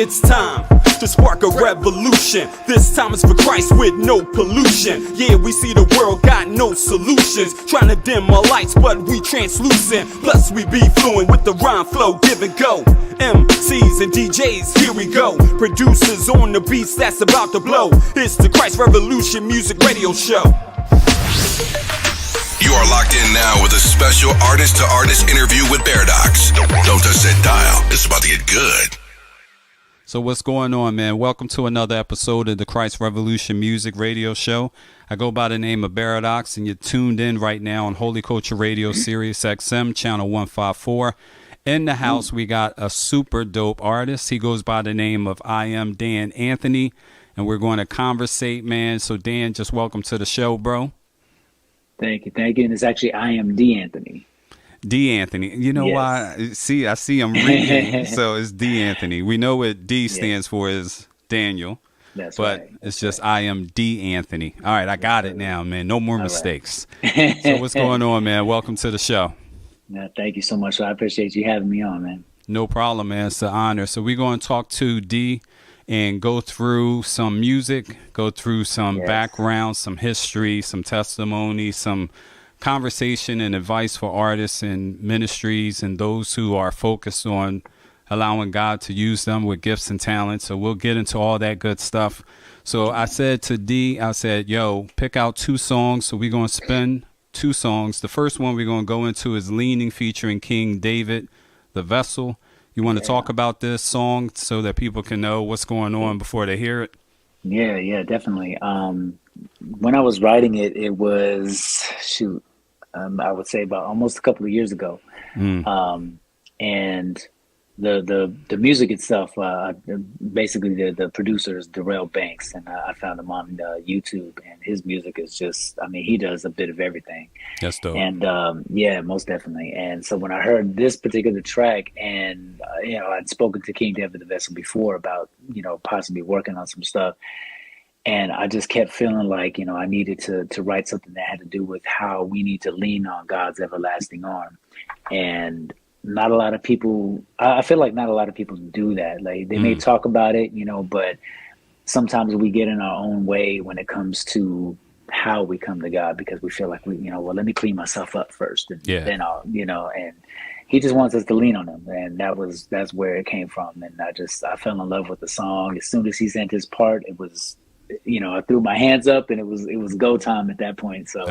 it's time to spark a revolution. This time it's for Christ with no pollution. Yeah, we see the world got no solutions, trying to dim our lights, but we translucent. Plus we be fluent with the rhyme flow, give and go. MCs and DJs, here we go. Producers on the beats that's about to blow. It's the Christ Revolution Music Radio Show. You are locked in now with a special artist-to-artist interview with B.E.R.I.D.O.X. Don't touch that dial. It's about to get good. So what's going on, man? Welcome to another episode of the Christ Revolution Music Radio Show. I go by the name of Beridox, and you're tuned in right now on Holy Culture Radio, Sirius XM, channel 154. In the house, we got a super dope artist. He goes by the name of iAMDANTHONY, and we're going to conversate, man. So, Dan, just welcome to the show, bro. Thank you. And it's actually iAMDANTHONY. D'Anthony. You know why? See, I see him reading, so it's D'Anthony. We know what D stands for is Daniel. That's but right. It's just I am D'Anthony. All right, I got it now, man. No more mistakes. Right. So what's going on, man? Welcome to the show. Thank you so much. I appreciate you having me on, man. No problem, man. It's an honor. So we're going to talk to D and go through some music, go through some background, some history, some testimony, some conversation and advice for artists and ministries and those who are focused on allowing God to use them with gifts and talents. So we'll get into all that good stuff. So I said to D, I said, yo, pick out 2 songs. So we're going to spin 2 songs. The first one we're going to go into is Leaning, featuring King David, The Vessel. You want to talk about this song so that people can know what's going on before they hear it? Yeah, definitely. When I was writing it, it was, I would say about almost a couple of years ago. And the music itself, basically the producer is Darrell Banks, and I found him on YouTube, and his music is just, I mean, he does a bit of everything. That's dope. And yeah, most definitely. And so when I heard this particular track, and I'd spoken to King David the Vessel before about possibly working on some stuff, and I just kept feeling like I needed to write something that had to do with how we need to lean on God's everlasting arm. And not a lot of people, I feel like not a lot of people do that. Like they may talk about it, but sometimes we get in our own way when it comes to how we come to God, because we feel like well, let me clean myself up first, and then I'll, and he just wants us to lean on him. And that's where it came from. And I fell in love with the song. As soon as he sent his part, it was, I threw my hands up, and it was go time at that point. So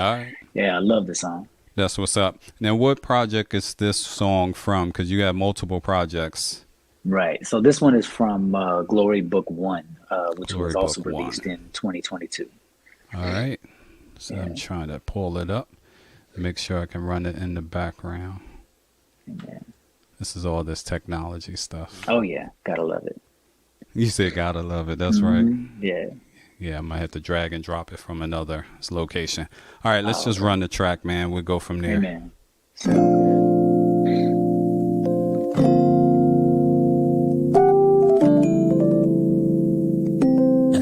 yeah, I love the song. That's what's up. Now, what project is this song from? Because you have multiple projects. Right. So this one is from Glory Book 1, which Glory was also Book released 1. in 2022. All right. So I'm trying to pull it up, make sure I can run it in the background. This is all this technology stuff. Oh, yeah. Gotta love it. You said gotta love it. That's right. Yeah. Yeah, I might have to drag and drop it from another location. All right, let's just run the track, man. We'll go from there. Amen. I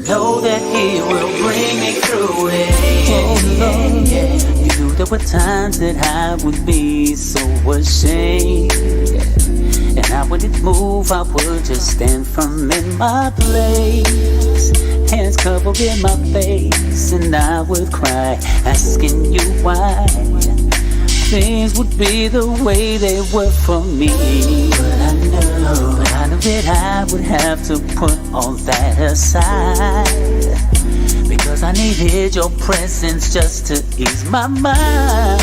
know that he will bring me through it. Oh, Lord. You knew there were times that I would be so ashamed. And I wouldn't move, I would just stand firm in my place. Hands covered in my face, and I would cry, asking you why things would be the way they were for me. But I knew that I would have to put all that aside, because I needed your presence just to ease my mind.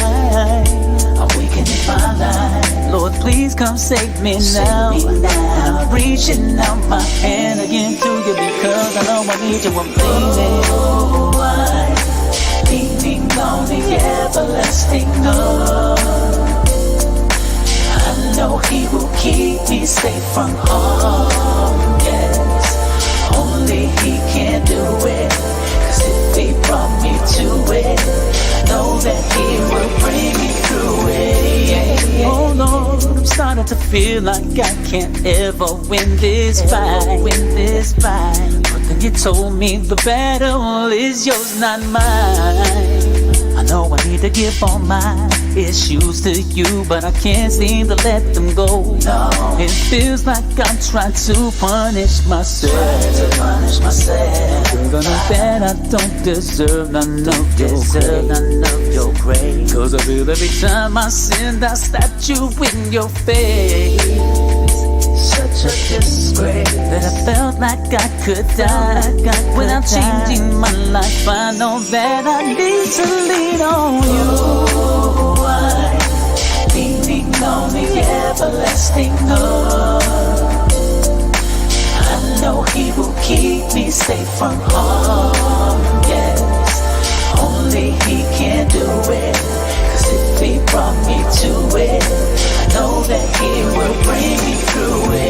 Awakening my life, Lord, please come save me now. And I'm reaching out my hand again to you, because I know I need you. I'm leaning on the everlasting arm. I know he will keep me safe from harm. Yes, only he can do it, 'cause if he brought me to it, I know that he will bring me through it. Oh Lord, I'm starting to feel like I can't ever win this fight. But then you told me the battle is yours, not mine. I know I need to give all my issues to you, but I can't seem to let them go. No. It feels like I'm trying to punish myself. Cause I know that I don't deserve none of your grace. Cause I feel every time I sin, I slap you in your face. Such a disgrace that I felt like I could die without changing my life. I know that I need to lean on you. I'm leaning on the everlasting love. I know He will keep me safe from harm. Yes, only He can do it. 'Cause if He brought me to it, I know that He will bring me through it.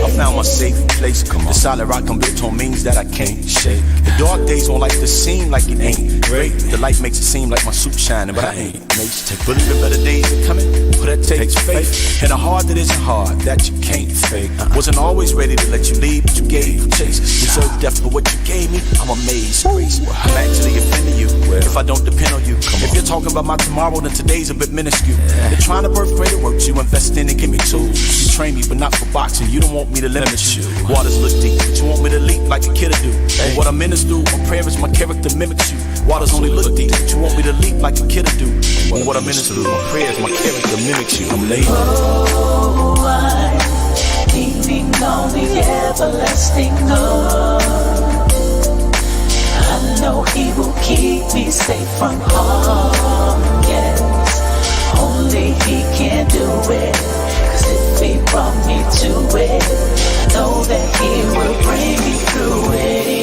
I found my safe place. The solid rock I'm built on means that I can't shake. The dark days don't like to seem like it ain't great. The light makes it seem like my suit's shining, but I ain't mates. Believing better days are coming, but that takes faith. And a heart that isn't hard, that you can't fake. Wasn't always ready to let you leave, but you gave chase. Deserve death for what you gave me, I'm amazed. Grace. I'm actually offending you if I don't depend on you. If you're talking about my tomorrow, then today's a bit minuscule. You're trying to birth greater works, you invest in and give me tools. You train me, but not for boxing. You don't want me to limit you. Waters look deep, but you want me to leap like a kid'll do. And what I'm in is through, my prayer is my character mimics you. Waters only look deep, but you want me to leap like a kid'll do. And what I'm in is through, my prayer is my character mimics you. I'm late. Oh, I'm leaning on the everlasting love. I know He will keep me safe from harm. Yes, only He can do it. 'Cause if He brought me to it, I know that He will bring me through it.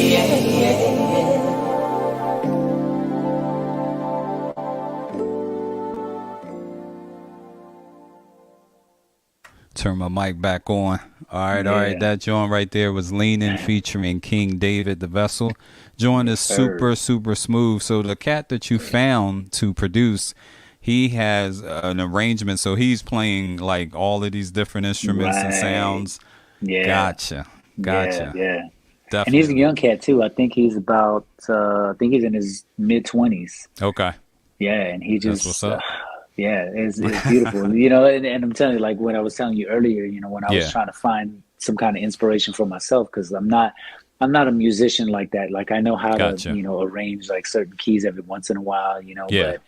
Turn my mic back on. All right. That joint right there was Leaning featuring King David the Vessel. Joint is super smooth. So the cat that you found to produce, he has an arrangement. So he's playing like all of these different instruments and sounds. Yeah. Gotcha. Yeah. Definitely. And he's a young cat too. I think he's about, I think he's in his mid-20s. Okay. Yeah, and he just, that's what's up. Yeah, it's beautiful. You know, and I'm telling you, like when I was telling you earlier, you know, when I was trying to find some kind of inspiration for myself, because I'm not a musician like that. Like I know how to, you know, arrange like certain keys every once in a while, you know, but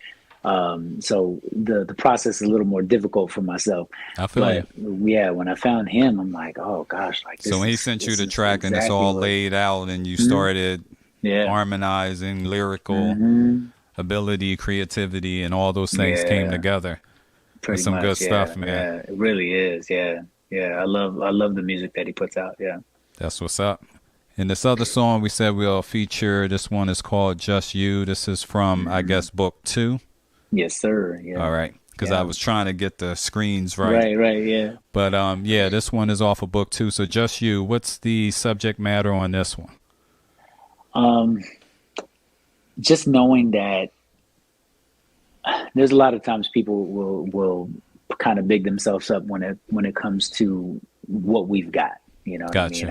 so the process is a little more difficult for myself. I feel like when I found him, I'm like, oh gosh, like this. So when he sent you the track and it's all laid out and you started harmonizing, lyrical ability, creativity, and all those things came together. Pretty some much, good stuff, man. Yeah, it really is. Yeah. I love the music that he puts out. Yeah, that's what's up. And this other song we said we'll feature. This one is called "Just You." This is from I guess Book 2. Yes, sir. Yeah. All right, because I was trying to get the screens right. Right. Yeah. But this one is off of Book 2. So "Just You." What's the subject matter on this one? Just knowing that there's a lot of times people will kind of big themselves up when it comes to what we've got. You know what I mean?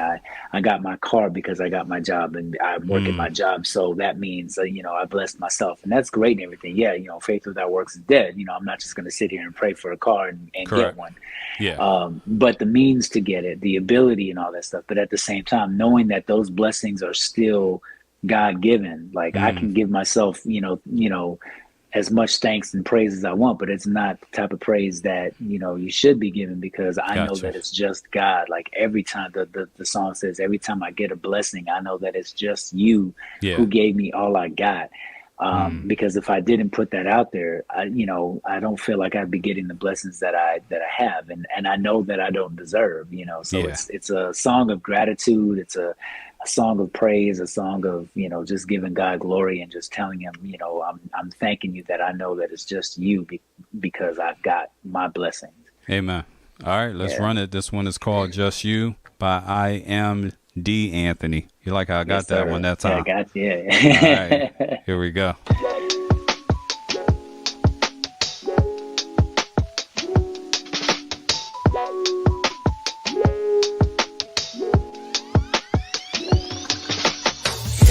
I got my car because I got my job and I work at my job. So that means, you know, I blessed myself and that's great and everything. Yeah. You know, faith without works is dead. You know, I'm not just going to sit here and pray for a car and get one. Yeah. But the means to get it, the ability and all that stuff. But at the same time, knowing that those blessings are still God given, like I can give myself, you know, as much thanks and praise as I want, but it's not the type of praise that, you know, you should be given because I know that it's just God. Like every time the song says, every time I get a blessing, I know that it's just you who gave me all I got. Because if I didn't put that out there, I don't feel like I'd be getting the blessings that I have. And I know that I don't deserve, you know, so it's a song of gratitude. It's a song of praise, a song of, you know, just giving God glory and just telling him, you know, I'm thanking you that I know that it's just you because I've got my blessings. Amen. All right, let's run it. This one is called Just You by iAMDANTHONY. You like how I got that one that time? Yeah, I got you. All right, here we go.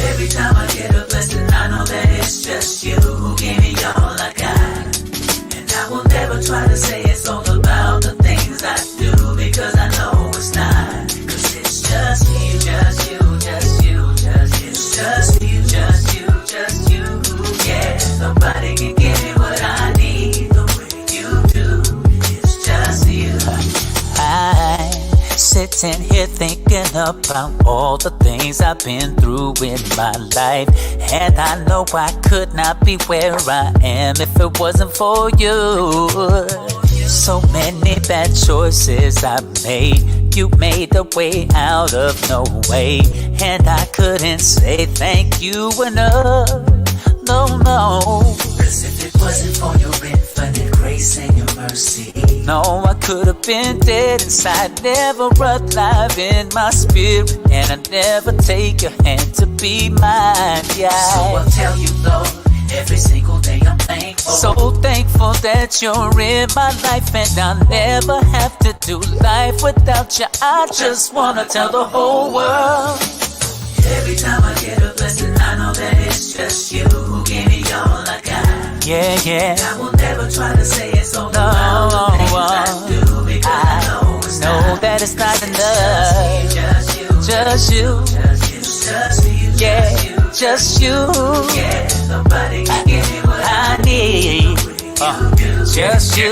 Every time I get a blessing, I know that it's just you who about all the things I've been through in my life. And I know I could not be where I am if it wasn't for you. So many bad choices I made. You made a way out of no way. And I couldn't say thank you enough. No, no. 'Cause if it wasn't for your infinite grace and your mercy, no, I could have been dead inside, never alive in my spirit. And I never take your hand to be mine, yeah. So I'll tell you, Lord, every single day I'm thankful. So thankful that you're in my life, and I'll never have to do life without you. I just wanna tell the whole world. Every time I get a blessing, I know that it's just you who gave me all I got. Yeah, yeah. I will never try to say it's all about the things I do, because I know it's not. That it's not enough. Just you, just you, just you, yeah, just you. Yeah, nobody can give me what I need. Just you.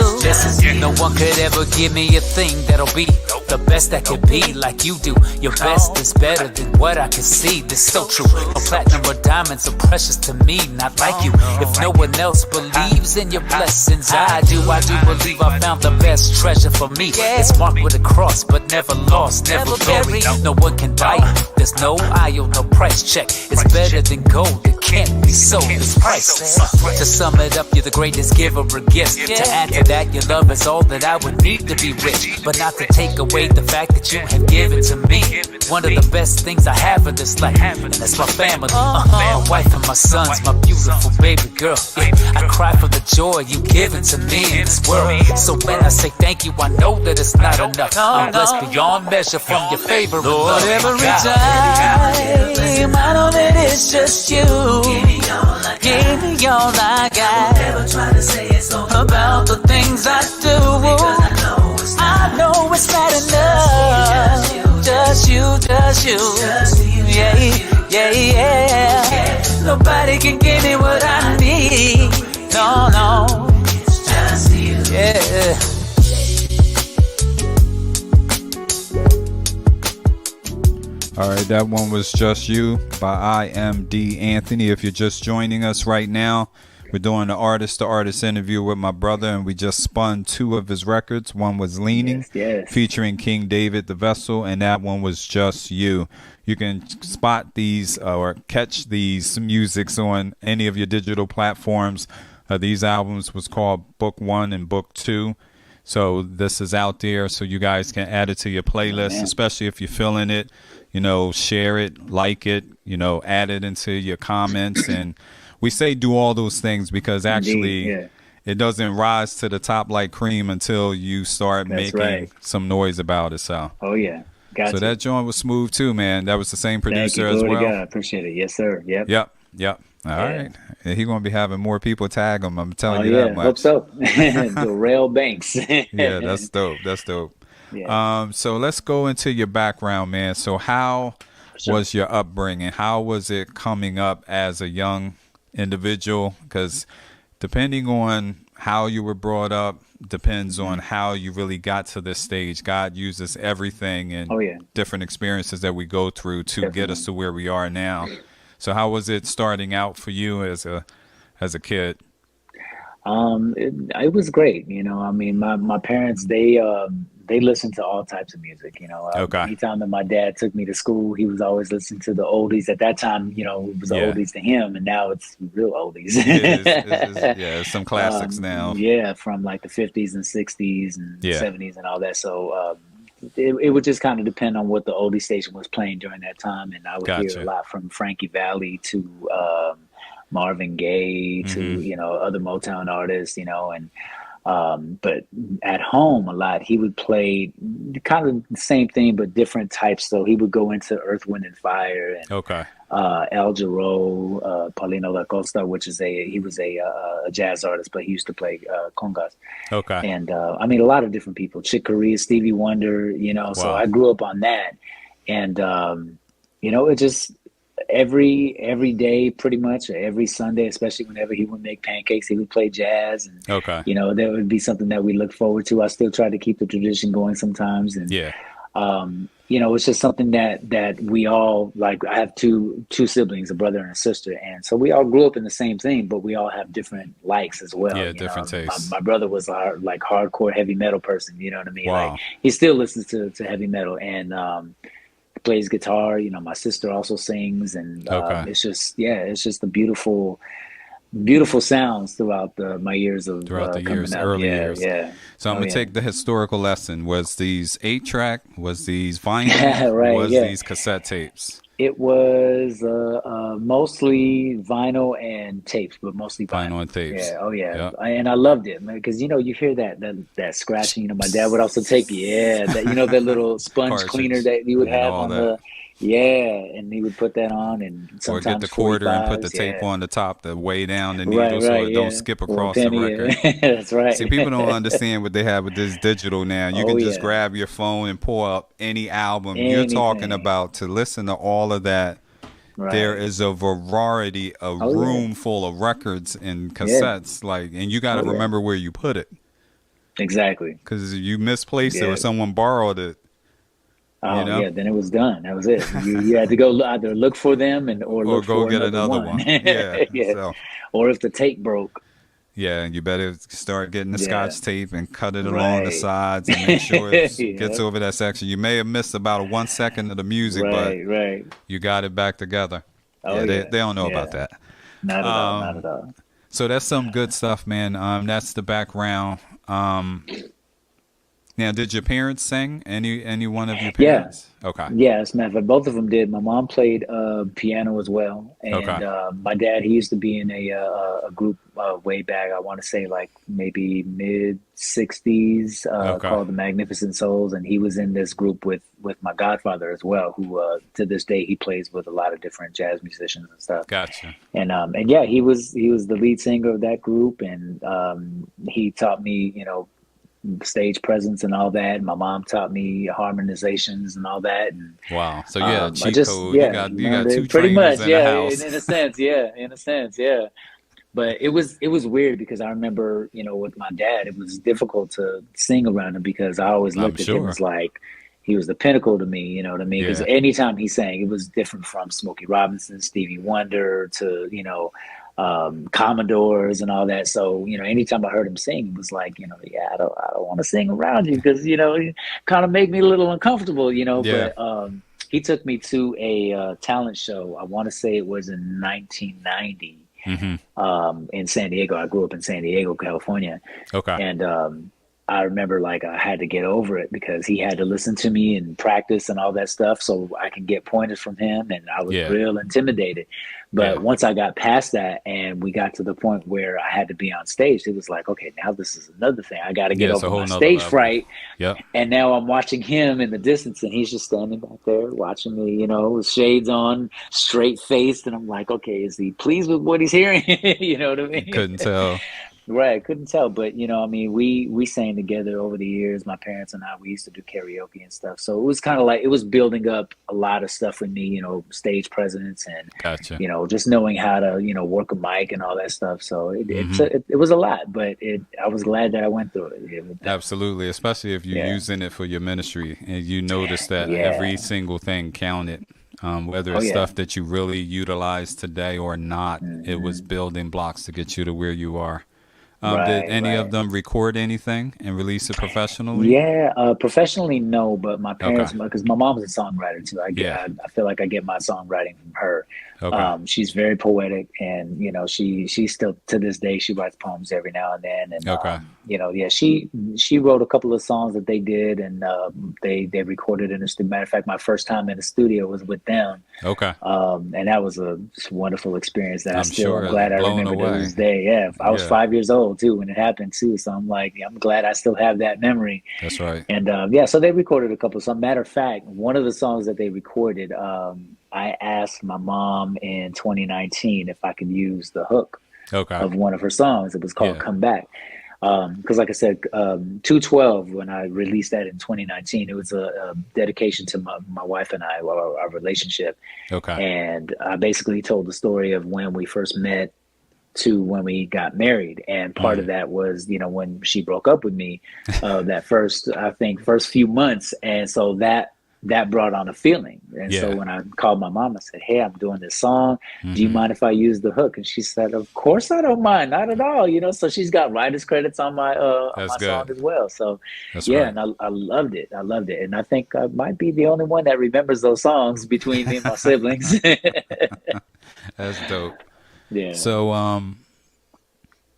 No one could ever give me a thing that'll be the best that could be like you do. Your best is better than what I can see. This so true. No platinum or diamonds are precious to me, not like you. If no one else believes in your blessings, I do. I do believe I found the best treasure for me. It's marked with a cross, but never lost, never buried. No one can buy it. There's no aisle, no price check. It's better than gold. It can't be sold. It's priceless. To sum it up, you're the greatest giver of gifts. To add to that, your love is all that I would need to be rich, but not to take away the fact that you have given to me one of the best things I have in this life, and that's my family, my wife and my sons, my beautiful baby girl. Yeah, I cry for the joy you given to me in this world. So when I say thank you, I know that it's not enough. I'm blessed beyond measure from your favor, Lord. Every time I know that it's just you. Give me all I got. I will never try to say it's all about the things I do. I know it's not enough. Just you, just you. Yeah, yeah, yeah. Nobody can give me what I need. No, no. Just you. Yeah. All right, that one was Just You by iAMDANTHONY. If you're just joining us right now, we're doing the artist-to-artist interview with my brother, and we just spun two of his records. One was Leaning, featuring King David the Vessel, and that one was Just You. You can spot these or catch these musics on any of your digital platforms. These albums was called Book 1 and Book 2. So this is out there, so you guys can add it to your playlist, especially if you're feeling it. You know, share it, like it, you know, add it into your comments. And we say do all those things because actually it doesn't rise to the top like cream until you start making some noise about it. So, so that joint was smooth too, man. That was the same producer as well. I appreciate it. Yes, sir. Yep. All right. And he's going to be having more people tag him. I'm telling you that much. Hope so. The Rail Banks. Yeah, that's dope. That's dope. Yeah. So let's go into your background, man. So how was your upbringing? How was it coming up as a young individual? Because depending on how you were brought up, depends on how you really got to this stage. God uses everything and different experiences that we go through to get us to where we are now. So how was it starting out for you as a kid? It was great. You know, I mean, my parents, they listened to all types of music, you know. Anytime that my dad took me to school, he was always listening to the oldies. At that time, you know, it was the oldies to him, and now it's real oldies. It's some classics now. Yeah, from like the 50s and 60s and 70s and all that. So it would just kind of depend on what the oldie station was playing during that time, and I would hear a lot from Frankie Valli to Marvin Gaye to you know, other Motown artists, you know. And but at home a lot he would play kind of the same thing but different types. So he would go into Earth, Wind and Fire and Al Jarreau, Paulino da Costa, which is he was a jazz artist, but he used to play congas. And I mean, a lot of different people, Chick Corea, Stevie Wonder, you know. So I grew up on that, and you know, it just every day, pretty much every Sunday, especially whenever he would make pancakes, he would play jazz, and you know, that would be something that we look forward to. I still try to keep the tradition going sometimes, and you know, it's just something that we all like. I have two siblings, a brother and a sister, and so we all grew up in the same thing, but we all have different likes as well. Yeah, You know, different tastes. my brother was a like hardcore heavy metal person. You know what I mean? Like Wow. he still listens to heavy metal and plays guitar. You know, my sister also sings, and Okay. it's just a beautiful sounds throughout my years of Throughout the coming years, up. early Yeah, years. yeah. So I'm Oh gonna yeah. take the historical lesson. Was these 8-track? Was these vinyl? Right. Was Yeah. these cassette tapes? It was mostly vinyl and tapes, but mostly vinyl. Vinyl and tapes. Yeah. Oh yeah. Yep. And I loved it, man, because you know you hear that scratching. You know, my dad would also take that you know that little sponge cleaner Cartridge that you would and have all on that. and he would put that on, and Or get sometimes the quarter and put the 45s. tape Yeah. on the top to weigh down the Right. needle so Right. it don't Yeah. skip Or a across the penny. record. Yeah. That's right. See, people don't understand what they have with this digital now. You Oh can just yeah. grab your phone and pull up any album you're talking Anything. about. To listen to all of that, there Right. is a variety, a Oh yeah. room full of records and Yeah. cassettes. Like, and you got to Oh yeah. remember where you put it, Exactly. because you misplaced it Yeah. or someone borrowed it. Oh You know, yeah, then it was done. That was it. You had to go either look for them or or look go for get another another one. one. Yeah. Yeah. So Or if the tape broke. yeah, you better start getting the Yeah. scotch tape and cut it along the Right. sides and make sure it gets Yep. over that section. You may have missed about 1 second of the music, but Right, right. you got it back together. Oh Yeah, yeah. they don't know about Yeah. that. Not at all, not at all. So that's some good stuff, man. That's the background. Now, did your parents sing? Any one of your Yeah. parents? Okay. Yeah, as a matter of fact, both of them did. My mom played piano as well, and Okay. my dad, he used to be in a group way back. I want to say like maybe mid '60s, Okay. called the Magnificent Souls, and he was in this group with my godfather as well, who to this day he plays with a lot of different jazz musicians and stuff. Gotcha. And yeah, he was the lead singer of that group, and he taught me, you know, stage presence and all that. My mom taught me harmonizations and all that. And Wow. So yeah, I cheat just, code. yeah, You got two pretty trainers much, in the house. in a sense, yeah. But it was weird because I remember, you know, with my dad, it was difficult to sing around him because I always I'm looked at him sure. as like he was the pinnacle to me. You know what I mean? Because Yeah. anytime he sang, it was different from Smokey Robinson, Stevie Wonder to, you know, Commodores and all that. So, you know, anytime I heard him sing, it was like, you know, yeah, I don't want to sing around you because, you know, it kind of made me a little uncomfortable, you know. Yeah. But he took me to a talent show. I want to say it was in 1990 in San Diego. I grew up in San Diego, California. Okay. And I remember like I had to get over it because he had to listen to me and practice and all that stuff so I can get pointers from him, and I was Yeah. real intimidated. But Yeah. once I got past that and we got to the point where I had to be on stage, it was like, okay, now this is another thing. I got to get Yeah, it's a over whole my nother stage level. fright. Yep. And now I'm watching him in the distance, and he's just standing back there watching me, you know, with shades on, straight faced. And I'm like, okay, is he pleased with what he's hearing? You know what I mean? Couldn't tell. Right, couldn't tell, but you know, I mean, we sang together over the years. My parents and I, we used to do karaoke and stuff. So it was kind of like it was building up a lot of stuff with me, you know, stage presence and Gotcha. you know, just knowing how to, you know, work a mic and all that stuff. So it was a lot, but I was glad that I went through it. Absolutely, especially if you're Yeah. using it for your ministry and you notice that Yeah. every single thing counted. Whether it's Oh, yeah. stuff that you really utilize today or not, it was building blocks to get you to where you are. Did Right, any of right. them record anything and release it professionally? Yeah, professionally, no, but my parents, Okay. because my mom's a songwriter too. Yeah. I feel like I get my songwriting from her. Okay. She's very poetic, and you know, she still to this day she writes poems every now and then. And Okay. you know, yeah, she wrote a couple of songs that they did, and they recorded in the studio. Matter of fact, my first time in the studio was with them. Okay. And that was a wonderful experience that I'm sure I'm glad I blown remember to away. this day. Yeah, I was Yeah. 5 years old too when it happened too. So I'm like, I'm glad I still have that memory. That's right. And yeah, so they recorded a couple. So matter of fact, one of the songs that they recorded, I asked my mom in 2019 if I could use the hook Okay. of one of her songs. It was called Yeah. "Come Back." Because like I said, 212, when I released that in 2019, it was a dedication to my wife and I, our relationship. Okay. And I basically told the story of when we first met to when we got married. And part of that was, you know, when she broke up with me, that first few months. And so that that brought on a feeling. And so when I called my mom, I said, hey, I'm doing this song. Do you mind if I use the hook? And she said, of course I don't mind, not at all. You know, so she's got writer's credits on my song as well. So and I loved it. I loved it. And I think I might be the only one that remembers those songs between me and my siblings. That's dope. Yeah.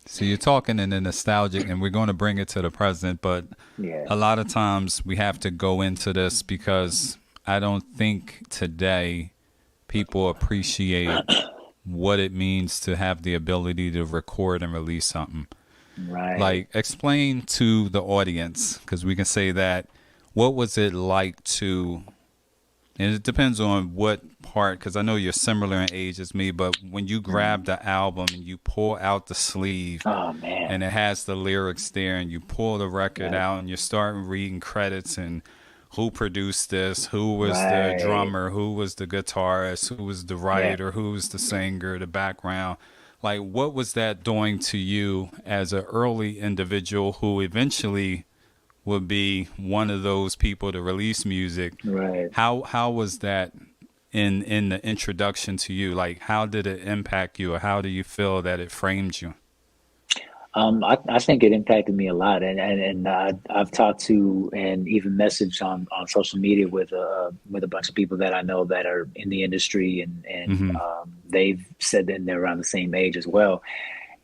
So you're talking in the nostalgic, and we're going to bring it to the present, but a lot of times we have to go into this because I don't think today people appreciate what it means to have the ability to record and release something. Right. Like, explain to the audience, because we can say that, what was it like to, and it depends on what part, because I know you're similar in age as me, but when you grab the album and you pull out the sleeve, oh man, and it has the lyrics there, and you pull the record out and you start reading credits and who produced this, who was the drummer, who was the guitarist, who was the writer, who was the singer, the background. Like, what was that doing to you as an early individual who eventually would be one of those people to release music? Right. How was that in the introduction to you? Like, how did it impact you, or how do you feel that it framed you? I think it impacted me a lot, and I've talked to and even messaged on social media with a bunch of people that I know that are in the industry, and they've said that they're around the same age as well.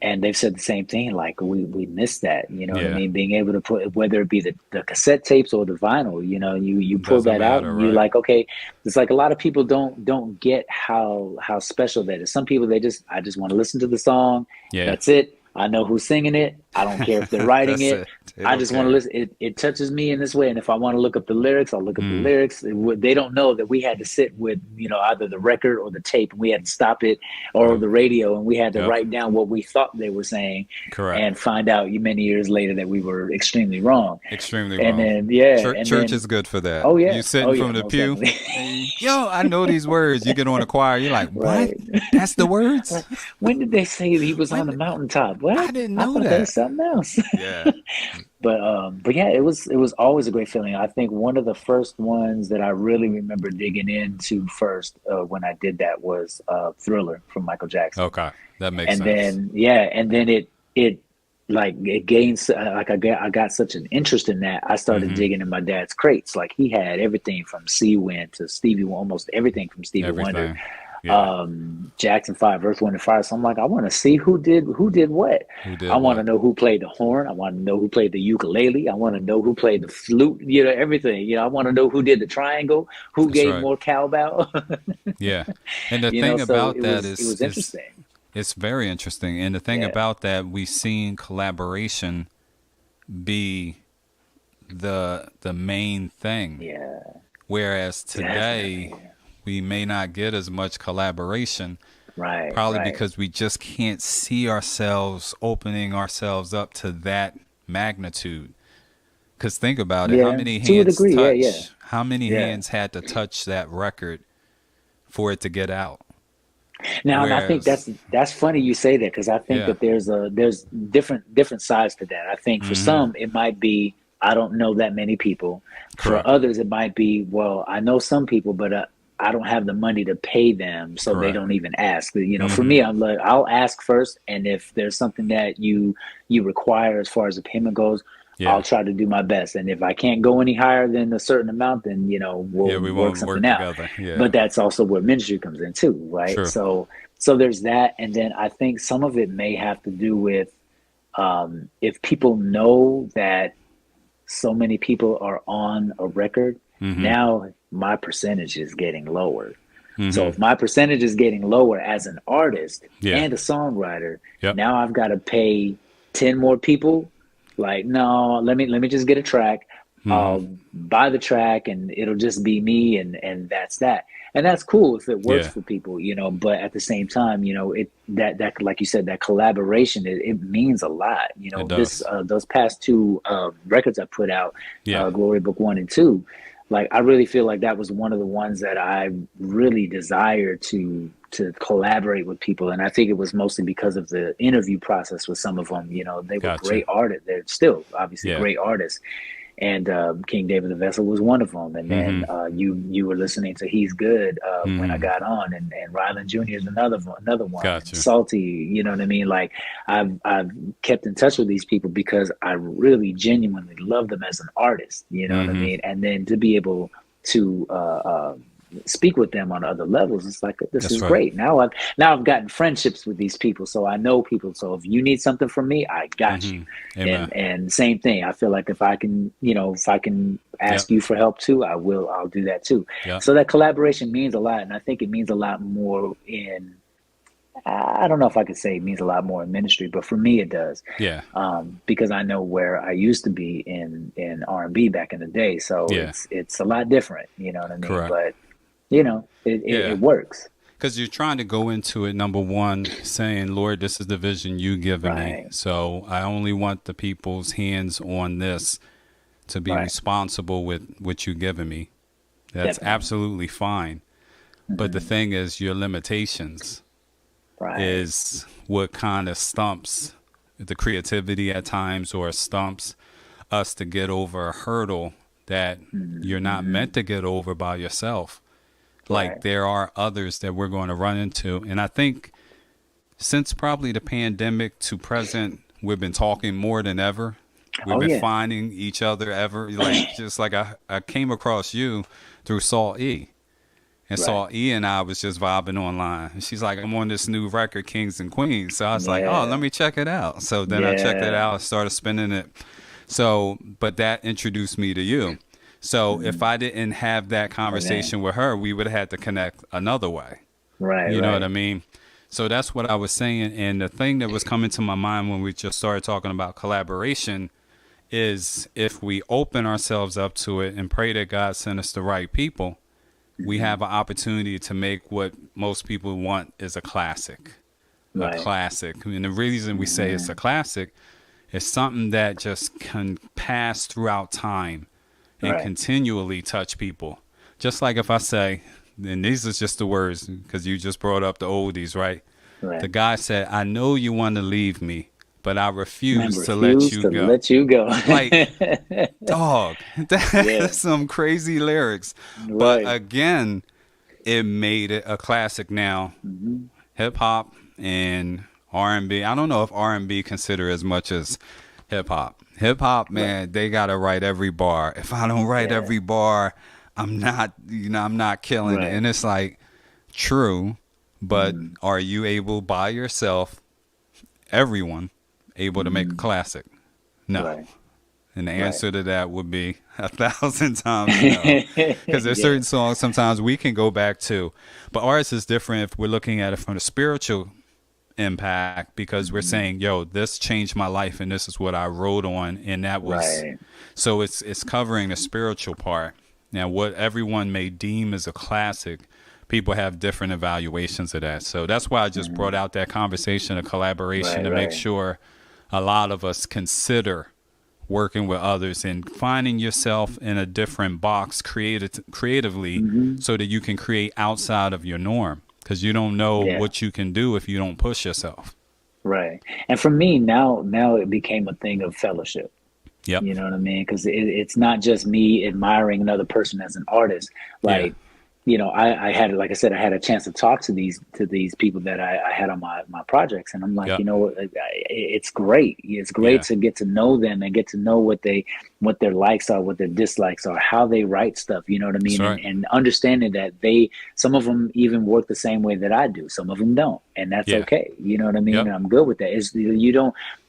And they've said the same thing, like we missed that, you know what I mean? Being able to put, whether it be the cassette tapes or the vinyl, you know, you pull that out and you're like, okay, it's like a lot of people don't get how special that is. Some people, I just want to listen to the song. Yeah. That's it. I know who's singing it. I don't care if they're writing it. I just want to listen. It touches me in this way. And if I want to look up the lyrics, I'll look up the lyrics. They don't know that we had to sit with, you know, either the record or the tape, and we had to stop it, or the radio, and we had to write down what we thought they were saying. Correct. And find out many years later that we were extremely wrong. Extremely wrong. And then, church is good for that. Oh, yeah. You sitting from the pew. Yo, I know these words. You get on the choir. You're like, what? That's the words? Like, when did they say he was on the mountaintop? What? I didn't know that. That was something else. Yeah. But yeah, it was always a great feeling. I think one of the first ones that I really remember digging into first when I did that was Thriller from Michael Jackson. Okay, that makes sense. And then it gained, like I got such an interest in that. I started digging in my dad's crates. Like, he had everything from Sea-Wind to Stevie, almost everything from Stevie Wonder. Yeah. Jackson 5, Earth, Wind and Fire. So I'm like, I want to see who did what. I want to know who played the horn. I want to know who played the ukulele. I want to know who played the flute. You know, everything. You know, I want to know who did the triangle. Who gave more cowbell. Yeah, and the thing about that is, it was interesting. It's very interesting, and the thing about that, we've seen collaboration be the main thing. Yeah. Whereas today, we may not get as much collaboration, probably because we just can't see ourselves opening ourselves up to that magnitude. Because think about it, how many hands how many hands had to touch that record for it to get out? Now, and I think that's funny you say that, because I think that there's different sides to that. I think for some it might be, I don't know that many people. Correct. For others, it might be, well, I know some people, but I don't have the money to pay them, so they don't even ask. You know, for me, I'm like, I'll ask first, and if there's something that you require as far as the payment goes, I'll try to do my best. And if I can't go any higher than a certain amount, then, you know, we'll work something out. But that's also where ministry comes in too, right? Sure. So there's that, and then I think some of it may have to do with if people know that so many people are on a record, now my percentage is getting lower. So if my percentage is getting lower as an artist and a songwriter, now I've got to pay 10 more people. Like, no, let me just get a track. I'll buy the track, and it'll just be me, and that's that. And that's cool if it works for people, you know. But at the same time, you know, that like you said, that collaboration, it means a lot. You know, those past two records I put out, Glory Book 1 and 2. Like, I really feel like that was one of the ones that I really desired to collaborate with people. And I think it was mostly because of the interview process with some of them. You know, they were great artists. They're still obviously great artists. and King David the Vessel was one of them. And then you were listening to He's Good when I got on, and Ryland Jr. is another one. Gotcha. Salty, you know what I mean? Like I've kept in touch with these people because I really genuinely love them as an artist, you know what I mean? And then to be able to speak with them on other levels, it's like, this is great. Now I've gotten friendships with these people, so I know people. So if you need something from me, I got you. And same thing. I feel like if I can ask you for help too, I'll do that too. So that collaboration means a lot, and I think it means a lot more in, I don't know if I could say it means a lot more in ministry, but for me it does. Because I know where I used to be in R&B back in the day, so it's a lot different, you know what I mean? Correct. But you know, it works. Because you're trying to go into it, number one, saying, Lord, this is the vision you given me. So I only want the people's hands on this to be responsible with what you given me. That's absolutely fine. But the thing is, your limitations is what kind of stumps the creativity at times, or stumps us to get over a hurdle that you're not meant to get over by yourself. Like there are others that we're going to run into. And I think since probably the pandemic to present, we've been talking more than ever. We've been finding each other ever. Like just like I came across you through Saul E. And Saul E and I was just vibing online. And she's like, I'm on this new record, Kings and Queens. So I was like, oh, let me check it out. So then I checked it out and started spinning it. So, but that introduced me to you. So if I didn't have that conversation with her, we would have had to connect another way. You know what I mean? So that's what I was saying. And the thing that was coming to my mind when we just started talking about collaboration is if we open ourselves up to it and pray that God send us the right people, we have an opportunity to make what most people want is a classic. A classic. And the reason we say it's a classic is something that just can pass throughout time and continually touch people. Just like if I say, and these are just the words, because you just brought up the oldies, right? The guy said, I know you want to leave me, but I refuse to let you go. Like, dog, that's some crazy lyrics. But again, it made it a classic now. Hip hop and R&B. I don't know if R&B consider as much as hip hop. Hip hop, man, they gotta write every bar. If I don't write every bar, I'm not killing it. And it's like, true, but are you able by yourself, everyone, able to make a classic? No. And the answer to that would be 1,000 times no. Because there's certain songs sometimes we can go back to. But ours is different if we're looking at it from the spiritual impact, because we're saying, yo, this changed my life and this is what I wrote on, and that was so it's covering the spiritual part. Now what everyone may deem as a classic, people have different evaluations of that. So that's why I just brought out that conversation of collaboration to make sure a lot of us consider working with others and finding yourself in a different box creatively so that you can create outside of your norm. Because you don't know what you can do if you don't push yourself. And for me, now it became a thing of fellowship. You know what I mean? Because it's not just me admiring another person as an artist. Like, you know, I had, like I said, I had a chance to talk to these people that I had on my projects, and I'm like, you know, it's great. It's great to get to know them and get to know what their likes are, what their dislikes are, how they write stuff. You know what I mean? And understanding that some of them even work the same way that I do. Some of them don't, and that's okay. You know what I mean? And I'm good with that.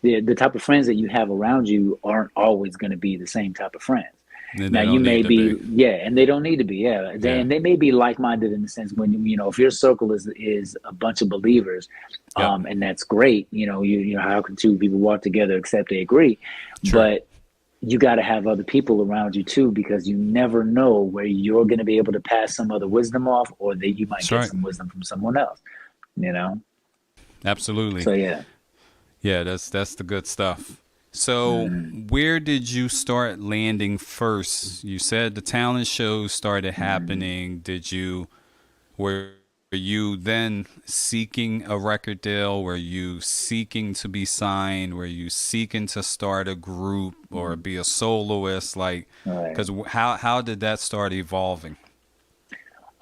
The type of friends that you have around you aren't always going to be the same type of friends. Now you may be, and they don't need to be, and they may be like-minded in the sense when, you know, if your circle is a bunch of believers, and that's great, you know, how can two people walk together except they agree? But you got to have other people around you too, because you never know where you're going to be able to pass some other wisdom off, or that you might get some wisdom from someone else, you know? Absolutely. So that's the good stuff. So where did you start landing first? You said the talent shows started happening. Were you then seeking a record deal? Were you seeking to be signed? Were you seeking to start a group or be a soloist? Like, because how did that start evolving?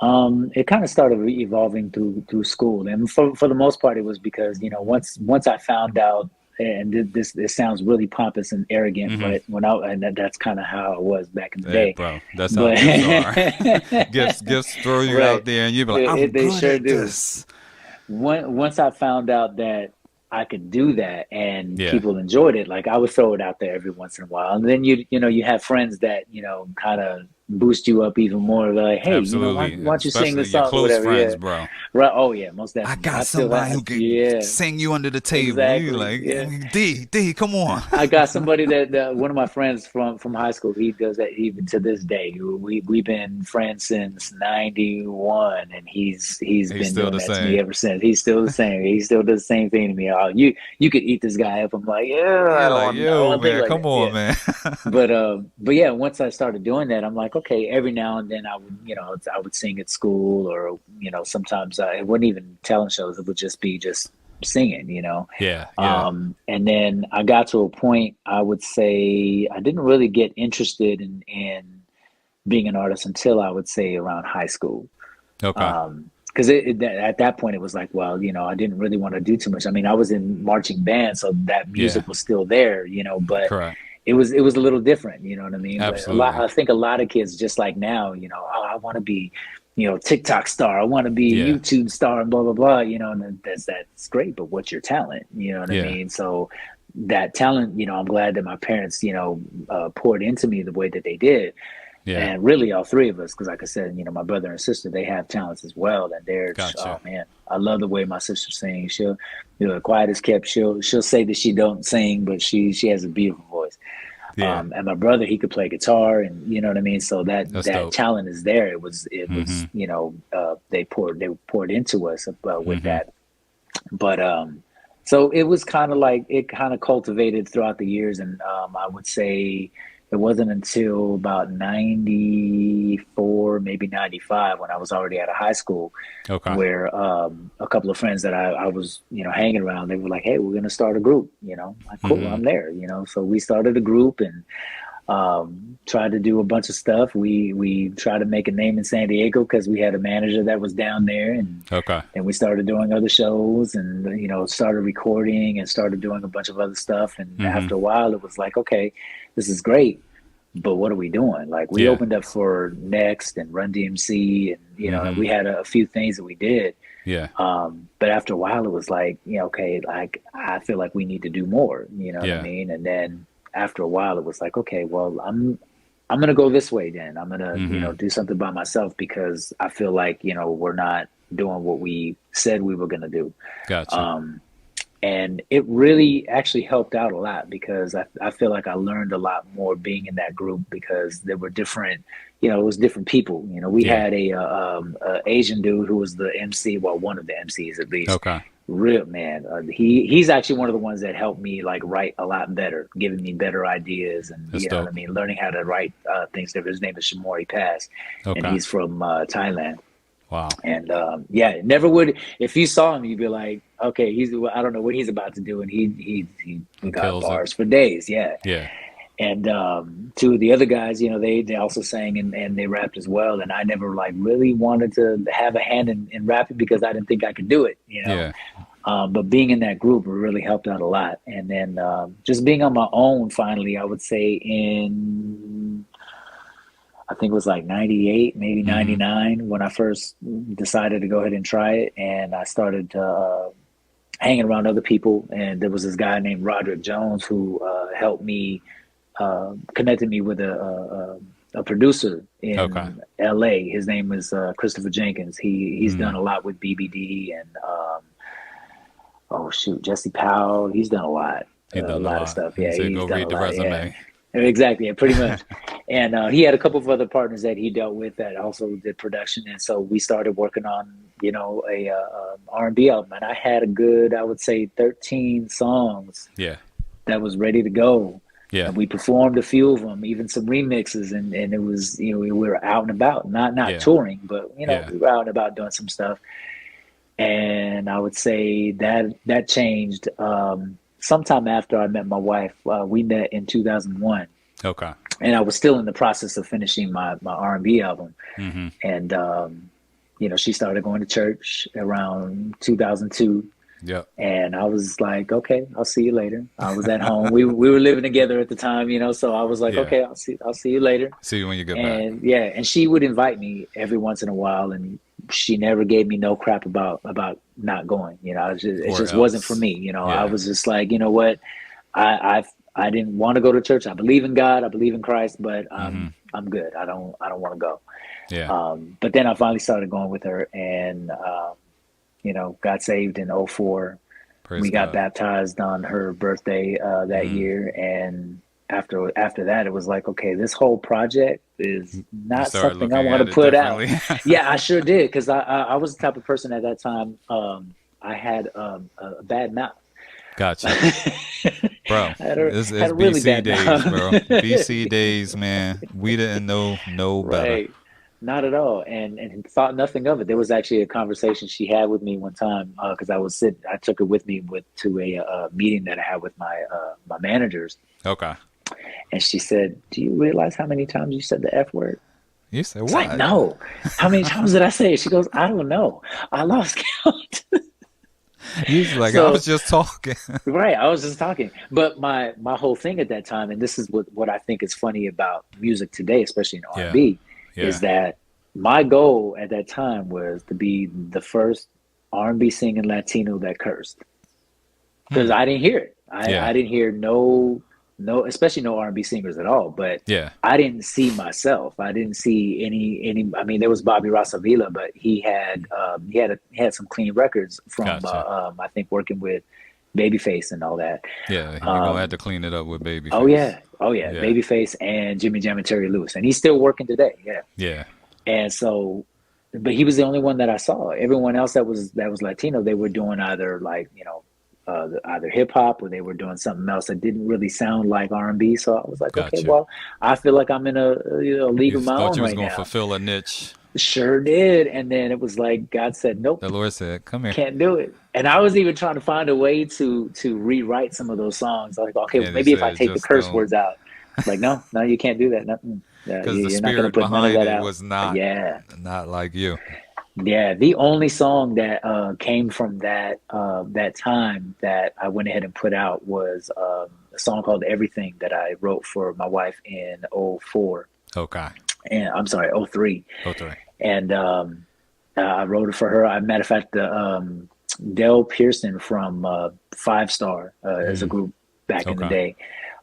It kind of started evolving through school, and for the most part, it was because once I found out, and this sounds really pompous and arrogant, but that's kind of how it was back in the day, bro. That's how gifts are. gifts throw you out there, and you be like, I'm good at this. Once I found out that I could do that and people enjoyed it, like I would throw it out there every once in a while, and then you have friends that kind of boost you up even more. They're like, hey, why don't you sing this song? Close whatever, friends, bro. Right? Oh yeah, most definitely. I got somebody who can sing you under the table. Exactly. You like, D, come on. I got somebody that one of my friends from high school. He does that even to this day. We've been friends since '91, and he's been doing that to me ever since. He's still the same. He still does the same thing to me. Oh, you could eat this guy up. I'm like, man, come on, man. But yeah, once I started doing that, I'm like, okay. Every now and then I would sing at school, or sometimes it wasn't even talent shows. It would just be singing, Yeah. And then I got to a point, I would say I didn't really get interested in being an artist until I would say around high school. Okay. Because at that point it was like, well, I didn't really want to do too much. I mean, I was in marching band, so that music was still there, but correct. It was a little different, you know what I mean? Absolutely. I think a lot of kids, just like now, I want to be, TikTok star. I want to be a YouTube star and blah, blah, blah, and that's great. But what's your talent? You know what I mean? So that talent, I'm glad that my parents, poured into me the way that they did. Yeah. And really all three of us, because like I said, my brother and sister, they have talents as well. And they're oh man, I love the way my sister sings. She'll, quiet as kept. She'll say that she don't sing, but she has a beautiful voice. Yeah. And my brother, he could play guitar, and you know what I mean. So that dope. talent is there. It was they poured into us with that. But so it was kind of like it kind of cultivated throughout the years, and I would say it wasn't until about 94, maybe 95, when I was already out of high school, where a couple of friends that I was, hanging around, they were like, hey, we're going to start a group, like, cool, I'm there, So we started a group and tried to do a bunch of stuff. We tried to make a name in San Diego because we had a manager that was down there, and we started doing other shows and, started recording and started doing a bunch of other stuff. And after a while, it was like, okay, this is great, but what are we doing? Like we opened up for Next and Run DMC, and and we had a few things that we did. Yeah. But after a while, it was like, okay, like I feel like we need to do more. You know what I mean? And then after a while, it was like, okay, well, I'm gonna go this way. Then I'm gonna do something by myself, because I feel like we're not doing what we said we were gonna do. Gotcha. And it really actually helped out a lot, because I feel like I learned a lot more being in that group, because there were different, it was different people. We had a Asian dude who was the MC, well, one of the MCs at least. Okay. Real man. He's actually one of the ones that helped me like write a lot better, giving me better ideas, and That's you know dope. what I mean, learning how to write things different. His name is Shamori Pass, and he's from Thailand. Wow. And never would. If you saw him, you'd be like, okay, I don't know what he's about to do, and he got bars for days. Yeah. Yeah. And two of the other guys, they also sang and they rapped as well. And I never like really wanted to have a hand in rapping, because I didn't think I could do it. Yeah. But being in that group really helped out a lot. And then just being on my own, finally, I would say I think it was like 98, maybe 99, when I first decided to go ahead and try it. And I started hanging around other people. And there was this guy named Roderick Jones who helped me, connected me with a producer in LA. His name is Christopher Jenkins. He's done a lot with BBD and Jesse Powell. He's done a lot. A lot of stuff. Yeah, he's go read the resume. Yeah. Exactly, yeah, pretty much. And he had a couple of other partners that he dealt with that also did production, and so we started working on, a R&B album, and I had a good, I would say, 13 songs. Yeah. That was ready to go. Yeah. And we performed a few of them, even some remixes, and it was, we were out and about, not touring, but we were out and about doing some stuff. And I would say that changed sometime after I met my wife. We met in 2001. Okay. And I was still in the process of finishing my R&B album. Mm-hmm. And, she started going to church around 2002. Yep. And I was like, okay, I'll see you later. I was at home. We were living together at the time, so I was like, Yeah. okay, I'll see you later. See you when you get And back. yeah, and she would invite me every once in a while, and she never gave me no crap about not going. It just wasn't for me. Yeah. I was just like, you know what, I didn't want to go to church. I believe in God, I believe in Christ, but I'm good. I don't want to go. Yeah. But then I finally started going with her, and got saved in '04. Praise We got God. baptized on her birthday that year, and after that, it was like, okay, this whole project is not started something I looking want at to it put out. differently. Yeah, I sure did, because I was the type of person at that time. I had a bad mouth. Gotcha. Bro, it's had a really BC bad days, mouth. bro. BC days, man. We didn't know no better. Right. Not at all, and thought nothing of it. There was actually a conversation she had with me one time, because I took her with me to a meeting that I had with my managers, Okay. and she said, "Do you realize how many times you said the F word?" You said It's what? like, no. How many times did I say it? She goes, "I don't know. I lost count." You was like, I So- was just talking. Right, I was just talking. But my whole thing at that time, and this is what I think is funny about music today, especially in R&B, is that my goal at that time was to be the first R&B singing Latino that cursed, because I didn't hear it. I didn't hear no, especially no R&B singers at all. But Yeah. I didn't see myself. I didn't see any. I mean, there was Bobby Rossavilla, but he had some clean records from Gotcha. I think working with Babyface and all that. Yeah, you're gonna have to clean it up with Babyface. Oh yeah, Yeah. Babyface and Jimmy Jam and Terry Lewis, and he's still working today. Yeah. Yeah. And so, but he was the only one that I saw. Everyone else that was Latino, they were doing either either hip hop, or they were doing something else that didn't really sound like R&B. So I was like, Gotcha. okay, well, I feel like I'm in a league You of my thought own you was right gonna now. fulfill a niche. Sure did. And then it was like God said, nope, The Lord said, "Come here." can't do it. And I was even trying to find a way to rewrite some of those songs. I was like, okay, Yeah, maybe they if I said, take the just curse don't. words out. Like, no, you can't do that. Nothing. Because the You're not going to spirit put none of behind that it out. was not like you. Yeah, the only song that came from that time that I went ahead and put out was a song called "Everything" that I wrote for my wife in '04. Okay. And I'm sorry, '03. Okay. And I wrote it for her. Matter of fact, Del Pearson from Five Star as a group back in the Okay.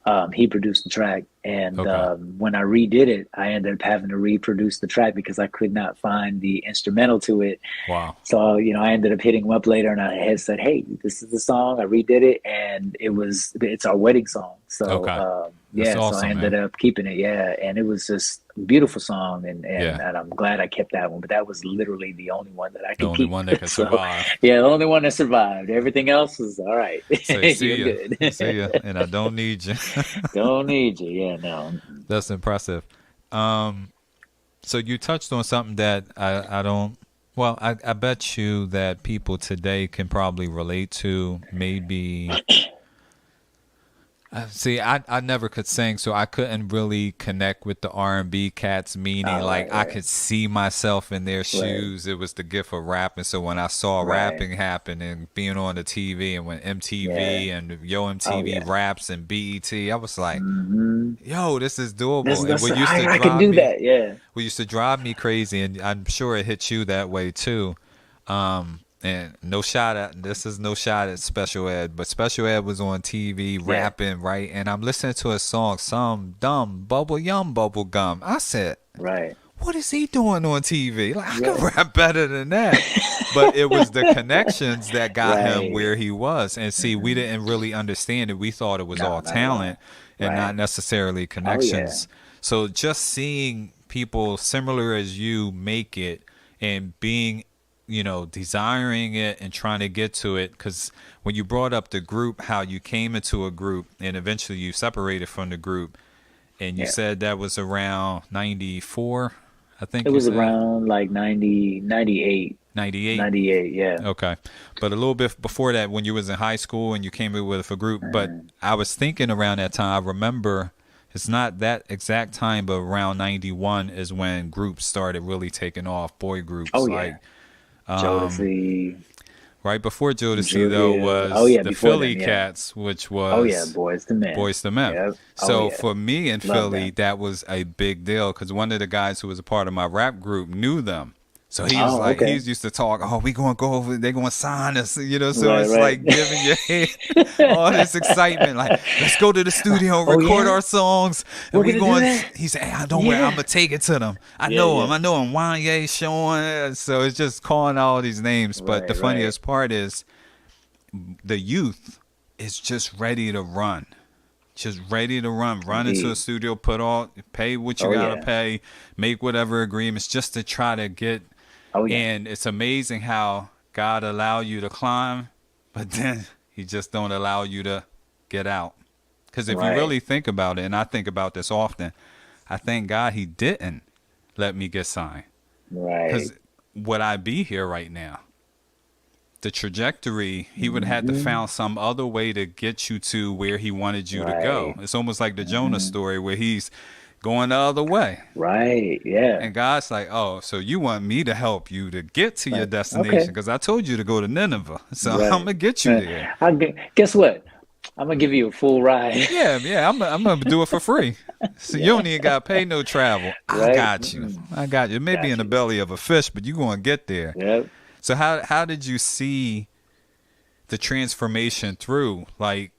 day. He produced the track, and Okay. when I redid it, I ended up having to reproduce the track because I could not find the instrumental to it. Wow. So, I ended up hitting him up later, and I had said, "Hey, this is the song." I redid it, and it's our wedding song. So, Okay. That's so awesome, I ended man. up keeping it. Yeah, and it was just a beautiful song, and Yeah. I'm glad I kept that one. But that was literally the only one that I The could only keep. one that can So, survive. yeah, the only one that survived. Everything else is all right. Say, see You're ya. good. See ya. And I don't need you. Don't need you. Yeah, no. That's impressive. So you touched on something that I don't. Well, I bet you that people today can probably relate to. Maybe. See, I never could sing, so I couldn't really connect with the R&B cats. Meaning, like I could see myself in their shoes. It was the gift of rapping. So when I saw rapping happen and being on the TV, and when MTV and Yo MTV Raps and BET, I was like, "Yo, this is doable." And what used to I can drive do me, that. Yeah. what used to drive me crazy, and I'm sure it hit you that way too. And no shot at Special Ed, but Special Ed was on TV rapping, right? And I'm listening to a song, some dumb bubble gum. I said, Right. what is he doing on TV? Like, I can rap better than that. But it was the connections that got him where he was. And see, we didn't really understand it. We thought it was all talent and not necessarily connections. So just seeing people similar as you make it and being, desiring it and trying to get to it. Because when you brought up the group, how you came into a group and eventually you separated from the group, and you said that was around 94, I think It you was said around like 90, 98, 98. 98. Yeah. Okay. But a little bit before that, when you was in high school and you came in with a group, but I was thinking around that time, I remember it's not that exact time, but around 91 is when groups started really taking off, boy groups. Oh Like, yeah. Jodeci, right before Jodeci, though, Julia. Oh was yeah, the before Philly them. Yeah. Cats, which Oh yeah, was Boys to Men. Boys to Men. Yep. Oh So yeah. for me in Love Philly, them. that was a big deal because one of the guys who was a part of my rap group knew them. So he was Oh, like, okay. he used to talk, oh, we going to go over, they going to sign us, you know, so Right, it's right. like giving your head all this excitement. Like, let's go to the studio and Oh, record yeah? our songs. And We're we gonna do going, that? he said, hey, don't worry, Yeah. I'm going to take it to them. I Yeah, know yeah. him. I know him. Wanye, Sean. So it's just calling all these names. But the Right, funniest part is the youth is just ready to run. Just ready to run into a Indeed. studio, pay what you Oh, gotta yeah. pay, make whatever agreements just to try to get. Oh yeah. And it's amazing how God allow you to climb, but then He just don't allow you to get out. Because if you Right. really think about it, and I think about this often, I thank God He didn't let me get signed. Right. Because would I be here right now? The trajectory, He would have had to found some other way to get you to where He wanted you to go. Right. It's almost like the Jonah story where he's going the other way. Right. Yeah. And God's like, oh, so you want me to help you to get to your Right. destination? Okay. Because I told you to go to Nineveh. So Right. I'm going to get you there. Guess what? I'm gonna give you a full ride. Yeah, I'm going to do it for free. So you don't even got to pay no travel. I Right. got you. I got you. It may be in the belly of a fish, but you're going to get there. Yep. So how did you see the transformation through? Like,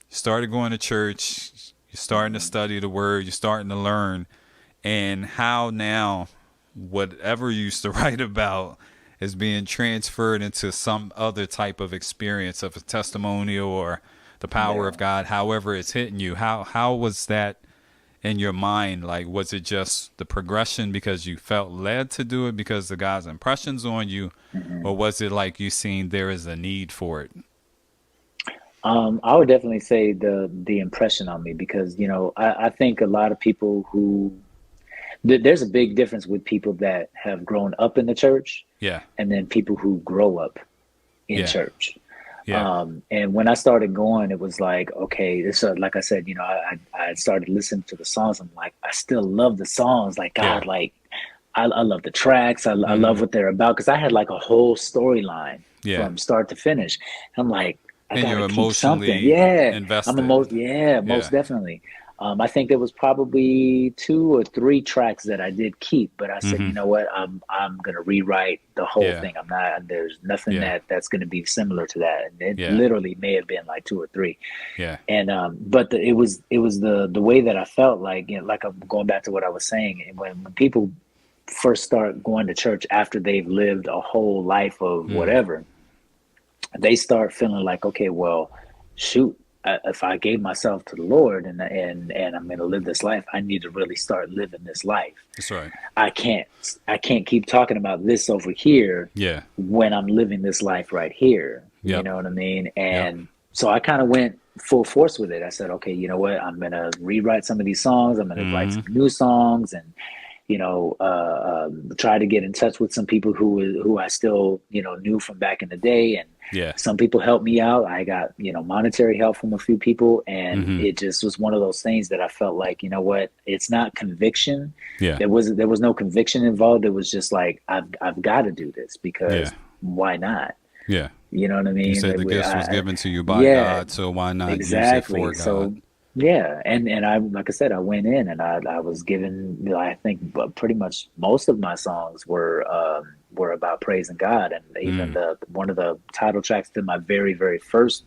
you started going to church, you're starting to study the word, you're starting to learn, and how now whatever you used to write about is being transferred into some other type of experience of a testimonial or the power of God, however it's hitting you. How was that in your mind? Like, was it just the progression because you felt led to do it because of God's impressions on you, or was it like you seen there is a need for it? I would definitely say the impression on me because I think a lot of people who there's a big difference with people that have grown up in the church Yeah. and then people who grow up in Yeah. church. Yeah. And when I started going, it was like, okay, this like I said, I started listening to the songs. I'm like, I still love the songs. Like God, Yeah. like I love the tracks. I love what they're about because I had like a whole storyline Yeah. from start to finish. I'm like, I And gotta you're keep emotionally something. Yeah, invested. most Yeah. definitely. I think there was probably 2 or 3 tracks that I did keep, but I said, you know what, I'm gonna rewrite the whole Yeah. thing. I'm not. There's nothing Yeah. that's gonna be similar to that. And it Yeah. literally may have been like 2 or 3. Yeah. And but it was the way that I felt like like I'm going back to what I was saying. And when people first start going to church after they've lived a whole life of whatever, they start feeling like, okay, well, shoot, if I gave myself to the Lord and I'm going to live this life, I need to really start living this life. That's right. I can't keep talking about this over here Yeah. when I'm living this life right here. You Yep. know what I mean? And so I kind of went full force with it. I said, okay, you know what? I'm going to rewrite some of these songs. I'm going to write some new songs and, try to get in touch with some people who I still, knew from back in the day. And Yeah. some people helped me out. I got, monetary help from a few people. And it just was one of those things that I felt like, you know what, it's not conviction. Yeah. There was no conviction involved. It was just like, I've got to do this because why not? Yeah. You know what I mean? You said the gift was given to you by yeah, God, so why not exactly. use it for God? So yeah, and I, like I said, I went in and I was given, I think pretty much most of my songs were about praising God, and even one of the title tracks to my very, very first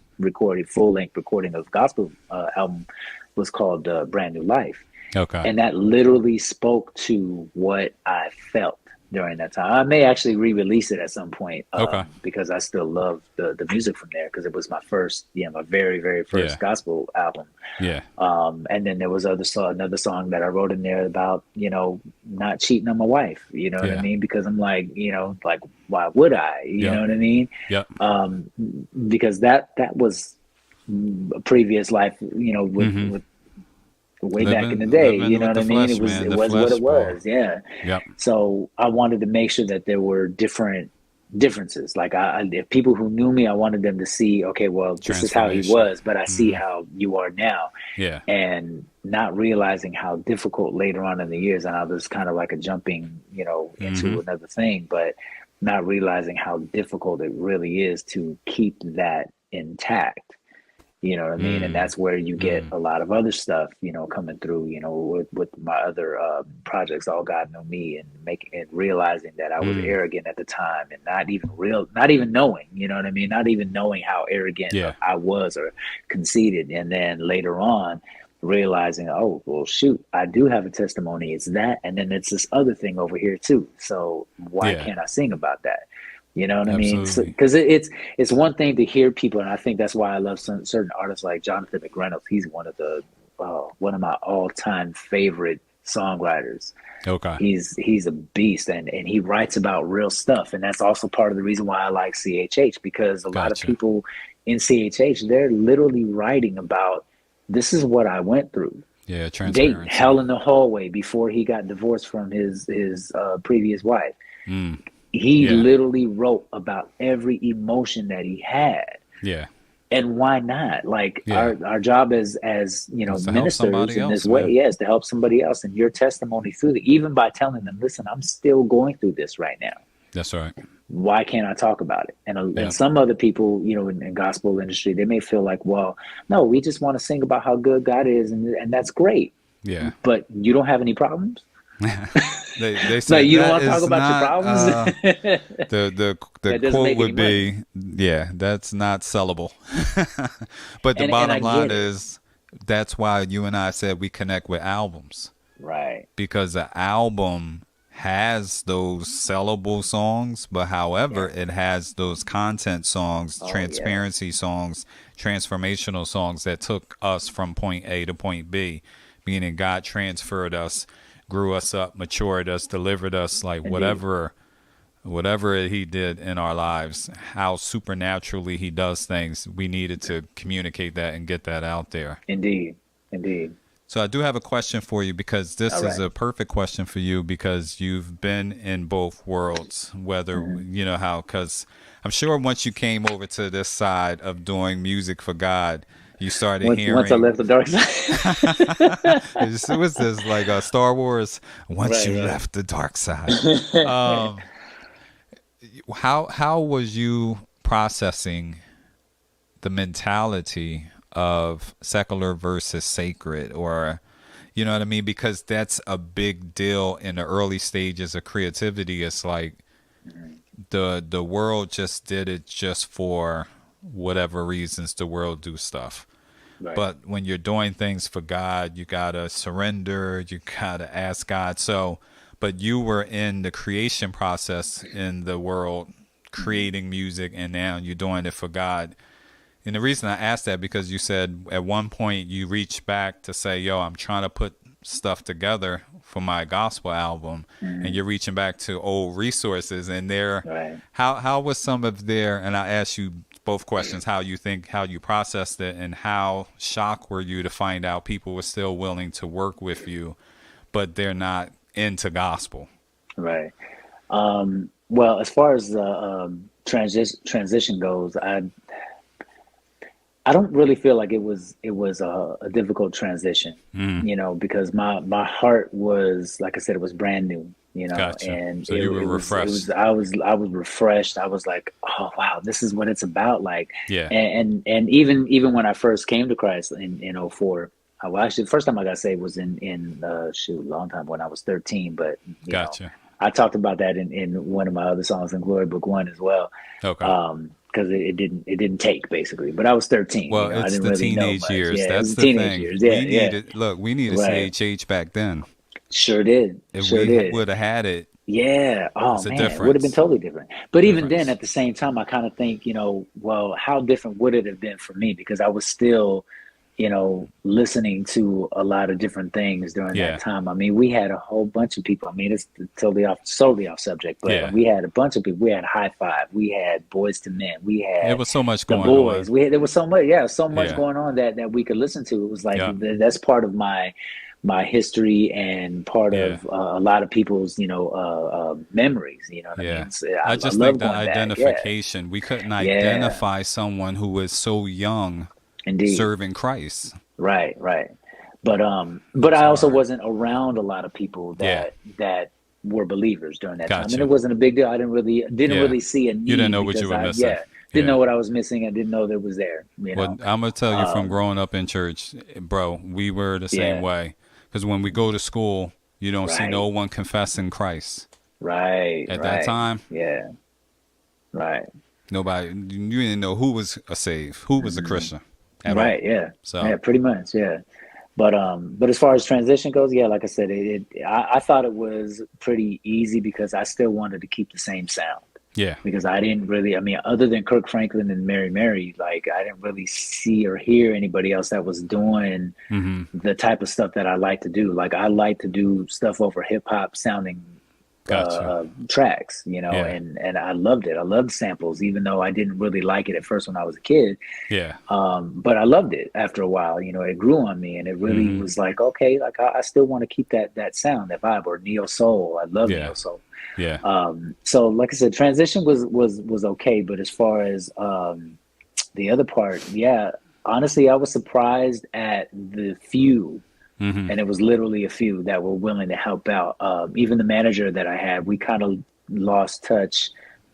full length recording of gospel album was called Brand New Life. Okay. And that literally spoke to what I felt during that time. I may actually re-release it at some point because I still love the music from there because it was my first, my very, very first gospel album. Yeah. And then there was another song that I wrote in there about, not cheating on my wife, you know what I mean? Because I'm like, like, why would I? You know what I mean? Yeah. Because that was a previous life, with way back in the day. You know what I mean? It was what it was. Yeah. Yep. So I wanted to make sure that there were differences. Like if people who knew me, I wanted them to see, okay, well, this is how he was, but I see how you are now. Yeah. And not realizing how difficult later on in the years, and I was kind of like a jumping, into another thing, but not realizing how difficult it really is to keep that intact. You know what I mean? And that's where you get a lot of other stuff, coming through, with my other projects, All God Knew Me, and realizing that I was arrogant at the time, and not even knowing, you know what I mean? Not even knowing how arrogant I was or conceited. And then later on realizing, oh, well, shoot, I do have a testimony. It's that. And then it's this other thing over here too. So why can't I sing about that? You know what I mean? Because it's one thing to hear people, and I think that's why I love certain artists like Jonathan McReynolds. He's one of my all-time favorite songwriters. Okay. He's a beast, and he writes about real stuff, and that's also part of the reason why I like CHH, because a lot of people in CHH, they're literally writing about, this is what I went through. Yeah, transparency. Hell in the hallway before he got divorced from his previous wife. He literally wrote about every emotion that he had. Yeah. And why not? Like our job as ministers in this way, is to help somebody else. And your testimony through that, even by telling them, listen, I'm still going through this right now. That's right. Why can't I talk about it? And some other people, in gospel industry, they may feel like, well, no, we just want to sing about how good God is, and that's great. Yeah. But you don't have any problems? they say you don't want to talk about your problems. The quote would be, that's not sellable. But the bottom line is, that's why you and I said we connect with albums, right? Because the album has those sellable songs, but however, it has those content songs, transparency songs, transformational songs that took us from point A to point B, meaning God transferred us, grew us up, matured us, delivered us, like whatever he did in our lives, how supernaturally he does things, we needed to communicate that and get that out there. Indeed. So I do have a question for you, because this is a perfect question for you, because you've been in both worlds, whether, because I'm sure once you came over to this side of doing music for God, you started hearing. Once I left the dark side. It was this like Star Wars. Once you left the dark side. How was you processing the mentality of secular versus sacred, or, you know what I mean? Because that's a big deal in the early stages of creativity. It's like the world just did it just for whatever reasons the world do stuff. Right. But when you're doing things for God, you gotta surrender, you gotta ask God. So, but you were in the creation process in the world, creating music, and now you're doing it for God. And the reason I asked that, because you said at one point you reached back to say, yo, I'm trying to put stuff together for my gospel album, and you're reaching back to old resources, and how was some of their, and I asked you both questions, how you processed it, and how shocked were you to find out people were still willing to work with you, but they're not into gospel? Right. Well, as far as the transition goes, I don't really feel like it was a difficult transition, because my heart was, like I said, it was brand new, Gotcha. And so you were refreshed. I was refreshed. I was like, oh wow, this is what it's about. Like, and even when I first came to Christ in 2004, well, actually the first time I got saved was in a long time, when I was 13, but gotcha. I talked about that in one of my other songs in Glory Book 1 as well. Okay. Because it didn't take, basically, but I was 13. Well, it's I didn't the really teenage know years. Yeah, that's the teenage thing. Years. We needed CHH back then. Sure did. If we would have had it. Yeah. Oh man, it would have been totally different. But even then, at the same time, I kind of think, well, how different would it have been for me? Because I was still listening to a lot of different things during Yeah. that time. I mean, we had a whole bunch of people. I mean, it's solely off subject, but Yeah. we had a bunch of people. We had High Five. We had Boys to Men. We had It was so much the going Boys. on. There was so much, so much Yeah. going on that we could listen to. It was like Yeah. that's part of my history and part Yeah. of a lot of people's memories. You know what I Yeah. mean? So I just love think the going back. identification, we couldn't identify someone who was so young Indeed. serving Christ. Right. But I also hard. wasn't around a lot of people that were believers during that time, Gotcha. and it wasn't a big deal. I didn't really see a need. You didn't know what because you were I, missing. didn't know what I was missing. I didn't know that it was there. Well, I'm gonna tell you from growing up in church, bro. We were the same way. Because when we go to school, you don't see no one confessing Christ. Right. At that time. Yeah. Right. Nobody. You didn't know who was a saved, who was a Christian. At all. Yeah. So yeah, pretty much. Yeah. But as far as transition goes, like I said, I thought it was pretty easy because I still wanted to keep the same sound. Yeah. Because I didn't really, I mean, other than Kirk Franklin and Mary, like I didn't really see or hear anybody else that was doing the type of stuff that I like to do. Like I like to do stuff over hip hop sounding tracks, and I loved it. I loved samples, even though I didn't really like it at first when I was a kid. Yeah. But I loved it after a while. It grew on me, and it really was like, okay, like I still want to keep that sound, that vibe, or neo soul. I love neo soul. Yeah. So like I said, transition was okay, but as far as the other part, honestly, I was surprised at the few. And it was literally a few that were willing to help out. Even the manager that I had, we kind of lost touch,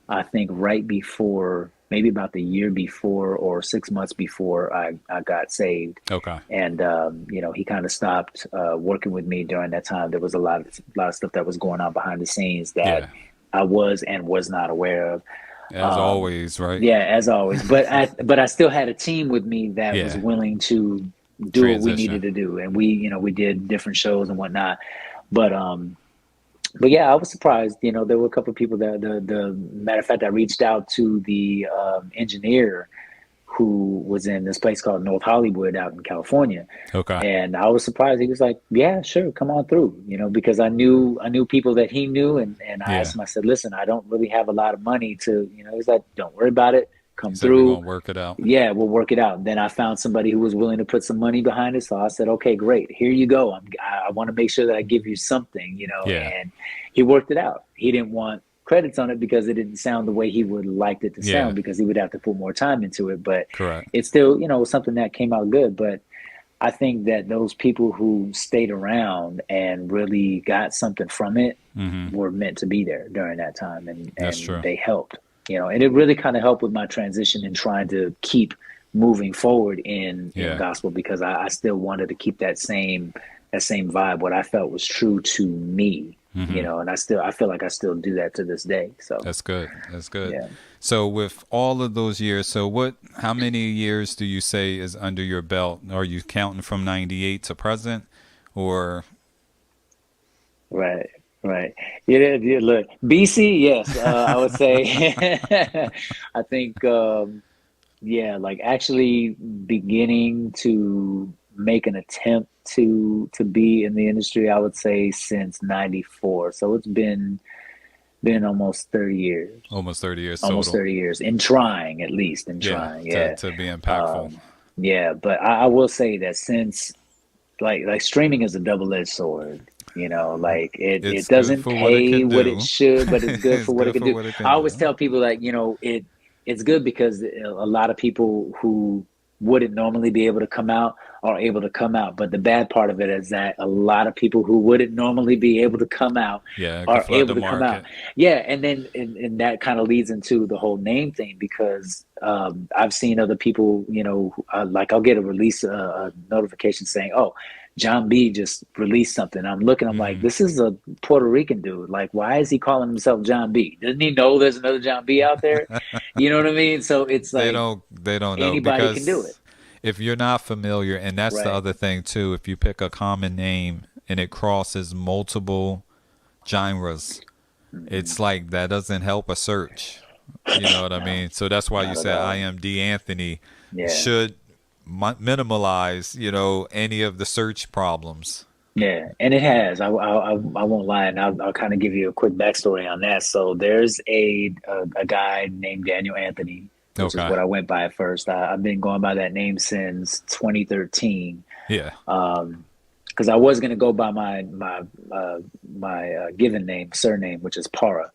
I think, right before, maybe about the year before or 6 months before I got saved. Okay. And, he kind of stopped working with me during that time. There was a lot of stuff that was going on behind the scenes that I was and was not aware of. As always, right? Yeah, as always. But I still had a team with me that was willing to do what we needed to do, and we did different shows and whatnot, but yeah, I was surprised. There were a couple of people that the matter of fact, I reached out to the engineer who was in this place called North Hollywood out in California. Okay. And I was surprised. He was like, yeah, sure, come on through, because I knew people that he knew, and I asked him, I said, listen, I don't really have a lot of money to, he's like, don't worry about it. Come through. We're gonna work it out. Yeah, we'll work it out. And then I found somebody who was willing to put some money behind it. So I said, okay, great. Here you go. I want to make sure that I give you something, and he worked it out. He didn't want credits on it because it didn't sound the way he would like it to sound, because he would have to put more time into it. But it's still, something that came out good. But I think that those people who stayed around and really got something from it were meant to be there during that time. And they helped. And it really kind of helped with my transition and trying to keep moving forward in gospel, because I still wanted to keep that same vibe, what I felt was true to me, and I feel like I still do that to this day. So that's good. Yeah. So with all of those years, how many years do you say is under your belt? Are you counting from 98 to present, or? Right. Yeah, look, BC, yes, I would say. I think, like actually beginning to make an attempt to be in the industry, I would say since 94. So it's been almost 30 years. Almost 30 years. Almost total. 30 years in trying, at least in trying. To be impactful. But I will say that since like streaming is a double-edged sword. Like it doesn't pay what it should, but it's good for what it can do. I always tell people it's good because a lot of people who wouldn't normally be able to come out are able to come out. But the bad part of it is that a lot of people who wouldn't normally be able to come out are able to come out. Yeah, and then and that kind of leads into the whole name thing, because I've seen other people, like I'll get a notification saying, oh, John B just released something. I'm like, this is a Puerto Rican dude. Like, why is he calling himself John B? Doesn't he know there's another John B out there? You know what I mean? So it's like they don't know, anybody can do it. If you're not familiar, and that's the other thing too, if you pick a common name and it crosses multiple genres, it's like that doesn't help a search. You know what I mean? So that's why you said iAMDANTHONY should minimalize, any of the search problems. Yeah, and it has. I won't lie, and I'll kind of give you a quick backstory on that. So there's a guy named Daniel Anthony, which is Okay. what I went by at first. I've been going by that name since 2013. Yeah. Because I was gonna go by my given name, surname, which is Para.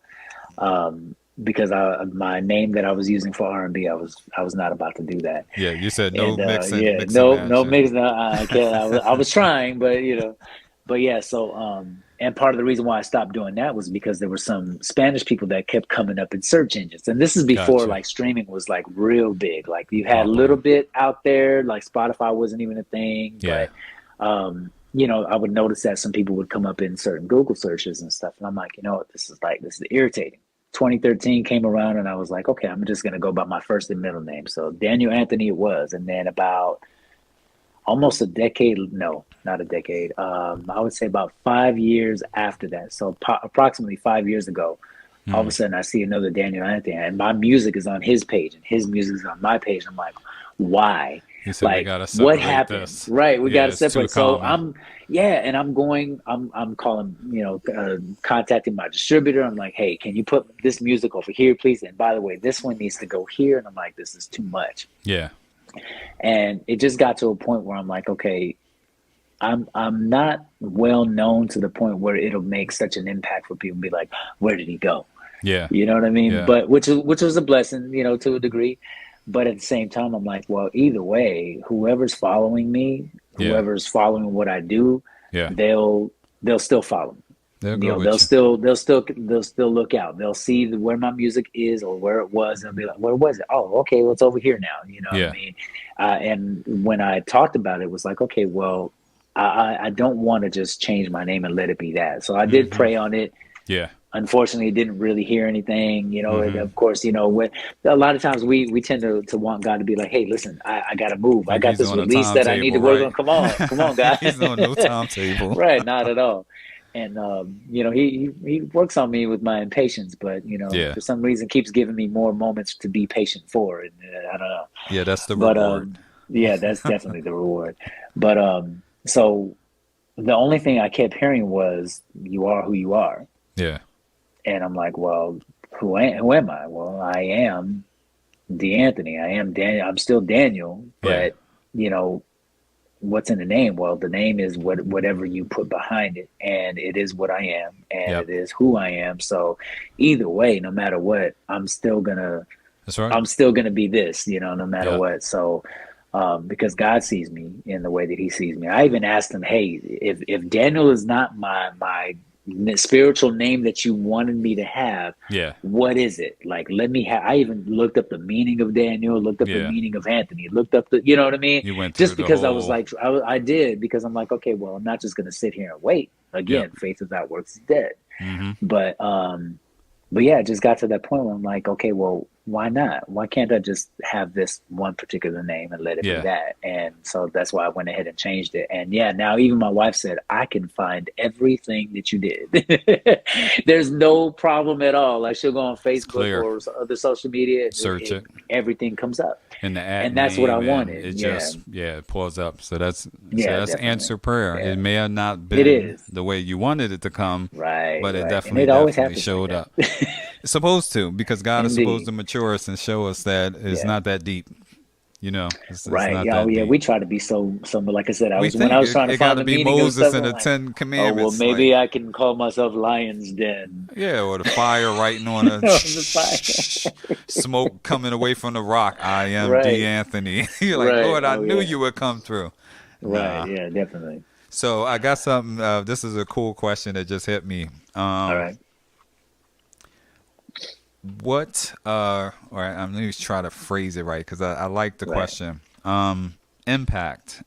Because my name that I was using for R&B, I was not about to do that. Yeah. You said no And mixing. yeah, mixing no matching. mix. I can't. I was trying, but yeah. So and part of the reason why I stopped doing that was because there were some Spanish people that kept coming up in search engines, and this is before Gotcha. like streaming was like real big. Like you had a Popular. little bit out there, like Spotify wasn't even a thing, Yeah. but I would notice that some people would come up in certain Google searches and stuff, and I'm like, what, this is irritating. 2013 came around and I was like, okay, I'm just going to go by my first and middle name. So Daniel Anthony it was. And then about almost a decade, no, not a decade. I would say about 5 years after that. So approximately 5 years ago, all of a sudden I see another Daniel Anthony and my music is on his page and his music is on my page. I'm like, why? He said we Like, gotta what separate happened? this. Right. We Yeah, got to it's too separate. So common. I'm calling, contacting my distributor. I'm like, hey, can you put this music over here, please? And by the way, this one needs to go here. And I'm like, this is too much. Yeah. And it just got to a point where I'm like, okay, I'm not well known to the point where it'll make such an impact for people and be like, where did he go? Yeah. You know what I mean? Yeah. But which was a blessing, to a degree. But at the same time, I'm like, well, either way, whoever's following me, Yeah. whoever's following what I do, Yeah. they'll still follow me. They'll go with They'll you. still look out. They'll see where my music is or where it was. They'll be like, where was it? Oh, okay, well, it's over here now. You know what Yeah. I mean? And when I talked about it, it was like, okay, well, I don't want to just change my name and let it be that. So I did pray on it. Yeah. Unfortunately, didn't really hear anything, and of course, when a lot of times we tend to want God to be like, hey, listen, I got to move. I Like got he's this on a release that I need to timetable, work right? on. Come on, guys. He's on no timetable. Right, not at all. And he works on me with my impatience, but Yeah. for some reason keeps giving me more moments to be patient for, and I don't know. Yeah, that's the But reward. yeah, that's definitely the reward. But so the only thing I kept hearing was, "You are who you are." Yeah. And I'm like, well, who am I? Well, I am D'Anthony. I am Daniel. I'm still Daniel, but what's in the name? Well, the name is whatever you put behind it, and it is what I am, and Yep. it is who I am. So either way, no matter what, I'm still gonna That's right. be this, no matter Yep. what. So because God sees me in the way that He sees me. I even asked Him, hey, if Daniel is not my spiritual name that you wanted me to have, Yeah. what is it? Like, let me have. I even looked up the meaning of Daniel, looked up the Yeah. meaning of Anthony, looked up the, you know what I mean? You went Just through the because I was whole- like, I did, because I'm like, okay, well, I'm not just going to sit here and wait. Again, Yep. faith without works is dead. Mm-hmm. But yeah, it just got to that point where I'm like, okay, well, why not? Why can't I just have this one particular name and let it Yeah. be that? And so that's why I went ahead and changed it. And yeah, now even my wife said, I can find everything that you did. There's no problem at all. Like, she'll go on Facebook clear. or other social media. Search it. Everything comes up. And the ad And that's what I name, and wanted. It Yeah. just it pulls up. So that's Definitely. answer prayer. Yeah. It may have not It been is. the way you wanted it to come, Right. but it right. definitely And it always definitely happens showed like up. that. It's supposed to, because God is Indeed. supposed to mature us and show us that it's Yeah. not that deep. It's Right. not Yeah. that Oh, yeah. deep. We try to be so. But like I said, We when I was trying to it find gotta the be meaning of Moses stuff, and the I'm like, 10 oh well, Commandments. maybe like, I can call myself Lion's Den. yeah, or the fire writing on a On the fire. smoke coming away from the rock. I am Right. D'Anthony. You're like, Right. Lord, I Oh, knew yeah. you would come through. Right. Nah. Yeah. Definitely. So I got something. This is a cool question that just hit me. All right. What? All right. I'm going to try to phrase it right because I like the Right. question. Impact.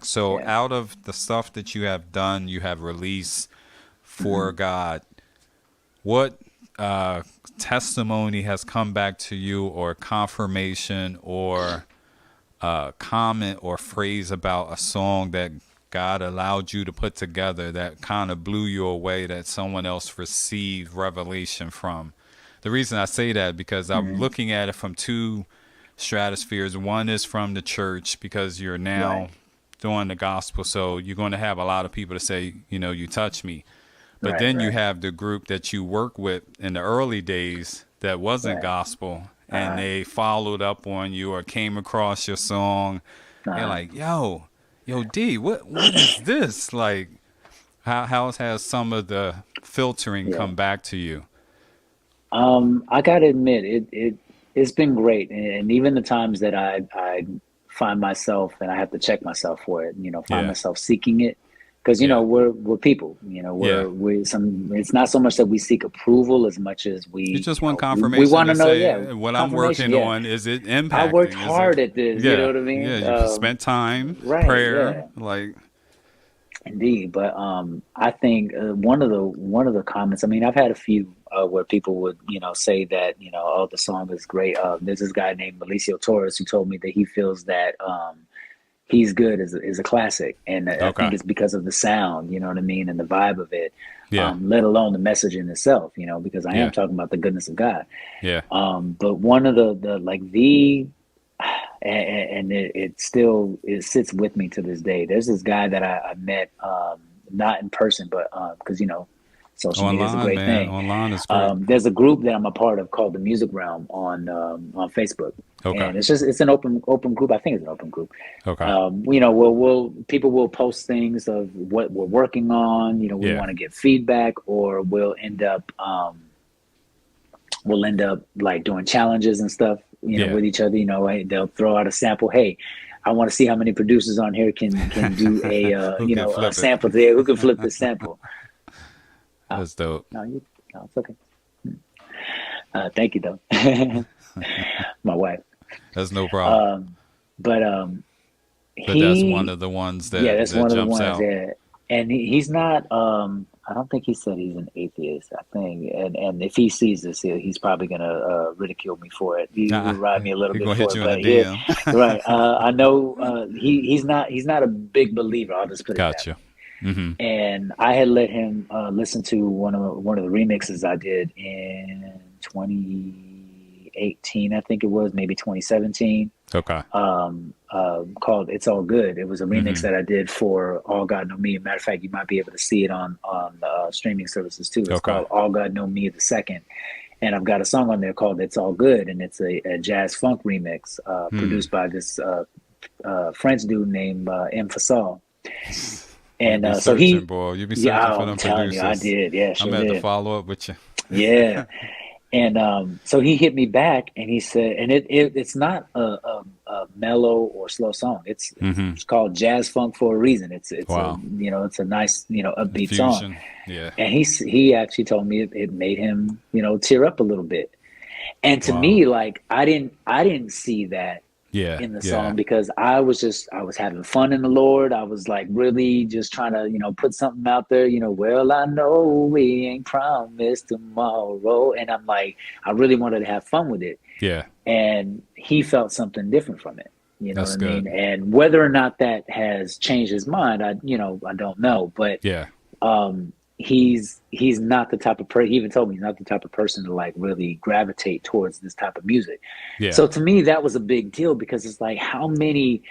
So Yeah. out of the stuff that you have done, you have released for God. What testimony has come back to you, or confirmation, or comment or phrase about a song that God allowed you to put together that kind of blew you away, that someone else received revelation from? The reason I say that because I'm looking at it from two stratospheres. One is from the church because you're now doing the gospel, so you're going to have a lot of people to say, you touch me. But then you have the group that you work with in the early days that wasn't gospel, and they followed up on you or came across your song. They're like, yo, D, what is this? Like, how has some of the filtering come back to you? I gotta admit, it's been great, and even the times that I find myself, and I have to check myself for it, find myself seeking it, because we're people, it's not so much that we seek approval as much as we you just want confirmation. We want to know, say, what I'm working on, is it impacting? I worked hard at this, you know what I mean? Yeah, you spent time, prayer, like. Indeed, but I think one of the comments. I mean, I've had a few where people would say that oh, the song is great. There's this guy named Malicio Torres who told me that he feels that He's Good is a classic, and I think it's because of the sound, you know what I mean, and the vibe of it. Let alone the message in itself, because I am talking about the goodness of God. But one of and it still sits with me to this day. There's this guy that I met, not in person, but because social media is a great thing. Online is great. There's a group that I'm a part of called the Music Realm on Facebook, and it's an open group. I think it's an open group. People will post things of what we're working on. We want to get feedback, or we'll end up like doing challenges and stuff. With each other, they'll throw out a sample. Hey, I want to see how many producers on here can do a a sample there. Who can flip this sample? That's dope. No, it's okay. Thank you, though. My wife. That's no problem. But that's one of the ones that that's one jumps of the ones. out. Yeah, and he's not. I don't think he said he's an atheist. I think, and if he sees this, he's probably gonna ridicule me for it. He'll ride me a little bit for it. But yeah, right. I know he's not a big believer. I'll just put it that way. Mm-hmm. And I had let him listen to one of the remixes I did in 2018. I think it was, maybe 2017. Called "It's All Good." It was a remix that I did for All God Know Me. Matter of fact, you might be able to see it on streaming services too. It's called All God Know Me the Second, and I've got a song on there called "It's All Good," and it's a jazz funk remix produced by this French dude named M. Fasol. And so you be searching for them producers. You, I did. Yeah, sure I'm going to have to follow up with you. Yeah. And so he hit me back, and he said, and it's not a mellow or slow song. It's called jazz funk for a reason. It's a, it's a nice upbeat song. Yeah. And he actually told me it made him tear up a little bit. And to me, like I didn't see that in the song, because I was having fun in the Lord. I was like really just trying to put something out there. Well, I know we ain't promised tomorrow, and I'm like, I really wanted to have fun with it. Yeah. And he felt something different from it. That's what I mean? good. And whether or not that has changed his mind, I don't know. But he's not the type of person. He even told me he's not the type of person to like really gravitate towards this type of music. Yeah. So to me, that was a big deal, because it's like, how many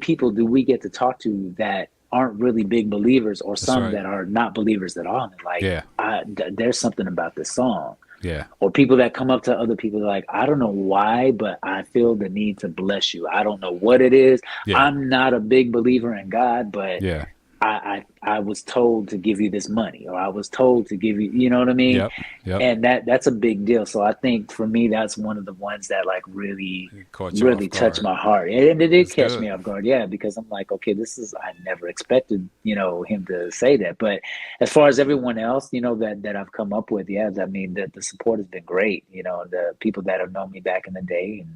people do we get to talk to that aren't really big believers, or some that are not believers at all? And like, there's something about this song. Yeah. Or people that come up to other people like, I don't know why, but I feel the need to bless you. I don't know what it is. Yeah. I'm not a big believer in God, but I was told to give you this money, or I was told to give you, you know what I mean? Yep. And that's a big deal. So I think for me, that's one of the ones that like really touched my heart. And it did catch me off guard. Yeah. Because I'm like, okay, I never expected, him to say that. But as far as everyone else, that I've come up with, I mean, the support has been great. The people that have known me back in the day,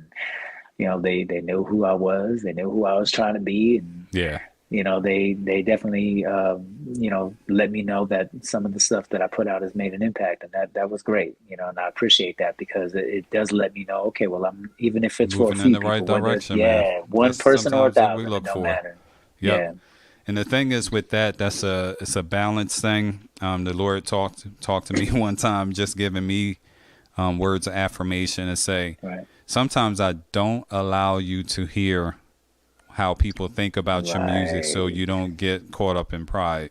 and, they knew who I was, they knew who I was trying to be. And they definitely, let me know that some of the stuff that I put out has made an impact, and that was great, and I appreciate that, because it does let me know, okay, well, I'm, even if it's moving for a few in the right people, direction, one person or 1,000, it don't matter. Yep. Yeah. And the thing is with that, it's a balance thing. The Lord talked to me one time, just giving me words of affirmation and say, Right. sometimes I don't allow you to hear how people think about your music, so Right. you don't get caught up in pride.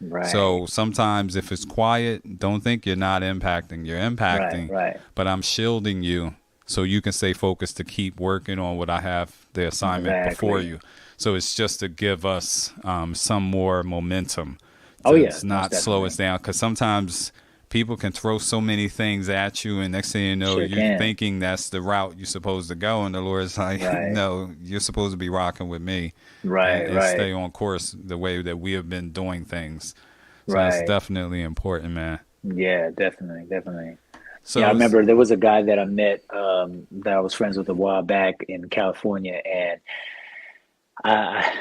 Right. So sometimes if it's quiet, don't think you're not impacting. You're impacting, Right. but I'm shielding you so you can stay focused to keep working on what I have the assignment before Exactly. you. So it's just to give us some more momentum. Oh, yeah, It's not most slow us definitely. down, because sometimes people can throw so many things at you, and next thing you know, Sure you're can. thinking that's the route you're supposed to go, and the Lord's like, Right. no, you're supposed to be rocking with me, Right. and Right. stay on course the way that we have been doing things. So that's Right. definitely important, man. Yeah, definitely, definitely. Yeah, I So remember there was a guy that I met that I was friends with a while back in California, and I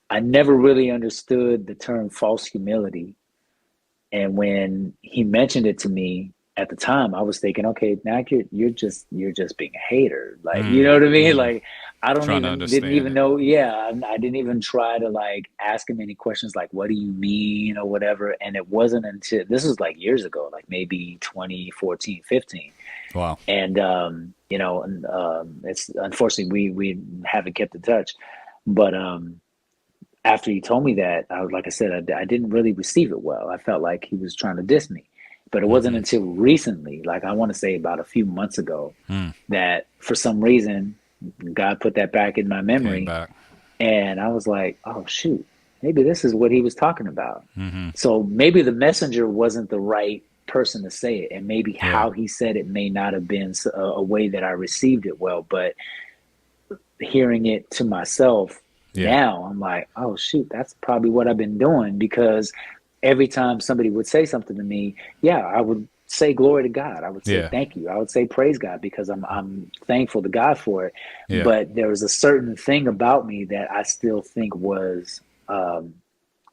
I never really understood the term false humility. And when he mentioned it to me at the time, I was thinking, okay, now you're just being a hater. Like, you know what I mean? Like, I don't trying to even didn't understand even it. know. Yeah, I didn't even try to like ask him any questions like, what do you mean or whatever. And it wasn't until this was like years ago, like maybe 2014, 15. Wow. And it's unfortunately we haven't kept in touch. But after he told me that, I was like I said, I didn't really receive it well. I felt like he was trying to diss me. But it wasn't until recently, like I want to say about a few months ago, that for some reason God put that back in my Came memory, back. and I was like, oh shoot, maybe this is what he was talking about. Mm-hmm. So maybe the messenger wasn't the right person to say it, and maybe Yeah. how he said it may not have been a way that I received it well. But hearing it to myself Yeah. now, I'm like, oh shoot, that's probably what I've been doing, because every time somebody would say something to me, yeah, I would say glory to God. I would say Yeah. thank you. I would say praise God, because I'm thankful to God for it. Yeah. But there was a certain thing about me that I still think was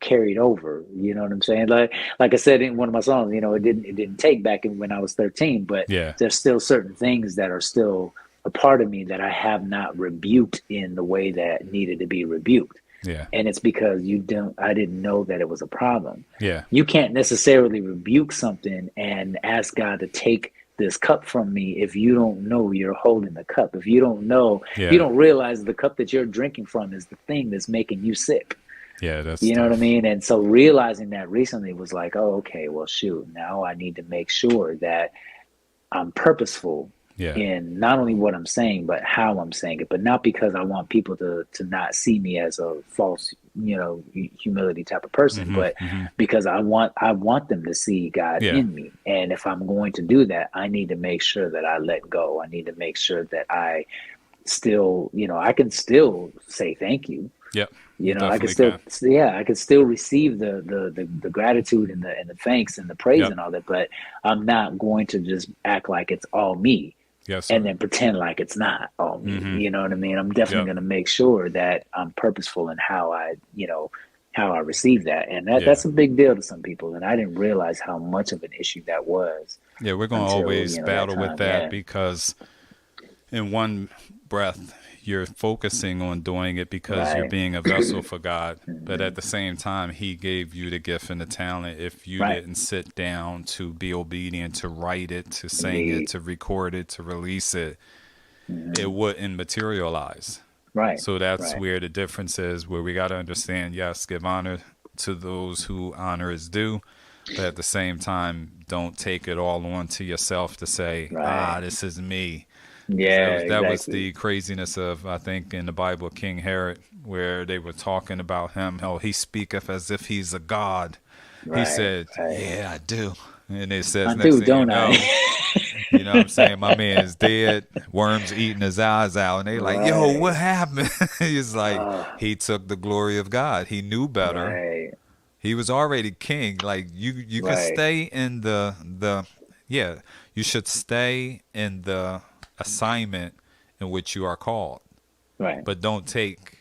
carried over. You know what I'm saying? Like I said in one of my songs, it didn't take back in when I was 13, but Yeah. there's still certain things that are still a part of me that I have not rebuked in the way that needed to be rebuked. Yeah. And it's because I didn't know that it was a problem. Yeah. You can't necessarily rebuke something and ask God to take this cup from me if you don't know you're holding the cup. If you don't know, Yeah. you don't realize the cup that you're drinking from is the thing that's making you sick. Yeah. That's You know what I tough. mean? And so realizing that recently was like, oh, okay, well, shoot, now I need to make sure that I'm purposeful Yeah. in not only what I'm saying, but how I'm saying it. But not because I want people to not see me as a false, humility type of person, but because I want them to see God Yeah. in me. And if I'm going to do that, I need to make sure that I let go. I need to make sure that I still, I can still say thank you. Yep. I could Definitely still, yeah, I could still receive the gratitude and the thanks and the praise Yep. and all that, but I'm not going to just act like it's all me Yes, sir. and then pretend like it's not all me. Mhm. You know what I mean? I'm definitely Yep. going to make sure that I'm purposeful in how I receive that, and Yeah. that's a big deal to some people, and I didn't realize how much of an issue that was. Yeah, we're going to until, always that battle time, with that, yeah. because in one breath you're focusing on doing it because you're Right. being a vessel for God, but at the same time he gave you the gift and the talent. If you Right. didn't sit down to be obedient, to write it, to sing Indeed. it, to record it, to release it, it wouldn't materialize. Right. So that's right. where the difference is, where we got to understand, yes, give honor to those who honor is due, but at the same time, don't take it all on to yourself to say, Right. this is me. Yeah, That was exactly. the craziness of, I think, in the Bible, King Herod, where they were talking about him, how he speaketh as if he's a god. He Right, said, right. yeah, I do. And it says, I next do, thing you don't know, I? you know what I'm saying? My man is dead, worms eating his eyes out. And they like, yo, Right. what happened? He's like, Ah. he took the glory of God. He knew better. Right. He was already king. Like, you could Right. stay in you should stay in the assignment in which you are called. Right. But don't take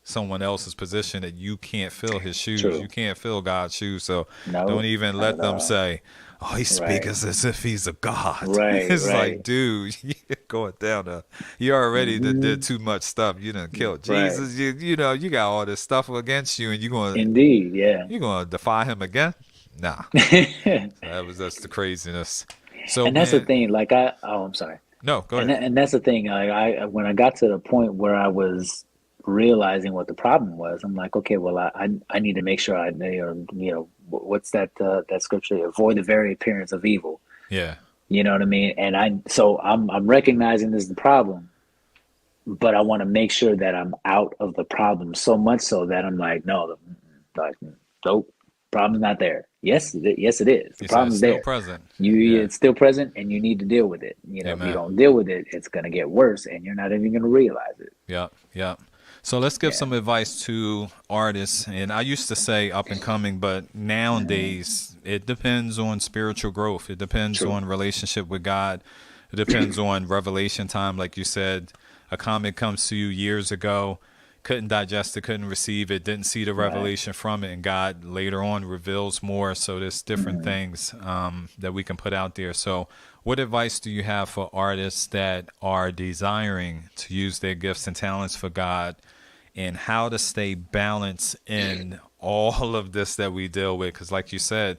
someone else's position that you can't fill his shoes. True. You can't fill God's shoes. So No, don't even not let at them all. say, oh, he speaks as if he's a god. Right, It's right. like, dude, you're going down you already did too much stuff. You done killed Right. Jesus. You got all this stuff against you, and you're going Indeed, yeah. to defy him again? Nah. That's the craziness. So, And that's the man, thing. Like I'm sorry. no, go And ahead. and that's the thing. When I got to the point where I was realizing what the problem was, I'm like, okay, well, I need to make sure what's that scripture? Avoid the very appearance of evil. Yeah, You know what I mean? And I'm recognizing this is the problem, but I want to make sure that I'm out of the problem, so much so that I'm like, no, like, nope, problem's not there. Yes, it is. The you said it's problem's still there. present. It's still present, and you need to deal with it. You know, if you Amen. don't deal with it, it's gonna get worse, and you're not even gonna realize it. Yep, yep. So let's give some advice to artists. And I used to say up and coming, but nowadays it depends on spiritual growth. It depends True. on relationship with God. It depends on revelation time. Like you said, a comment comes to you years ago, couldn't digest it, couldn't receive it, didn't see the revelation from it, and God later on reveals more. So there's different things that we can put out there. So what advice do you have for artists that are desiring to use their gifts and talents for God, and how to stay balanced in all of this that we deal with? Because like you said,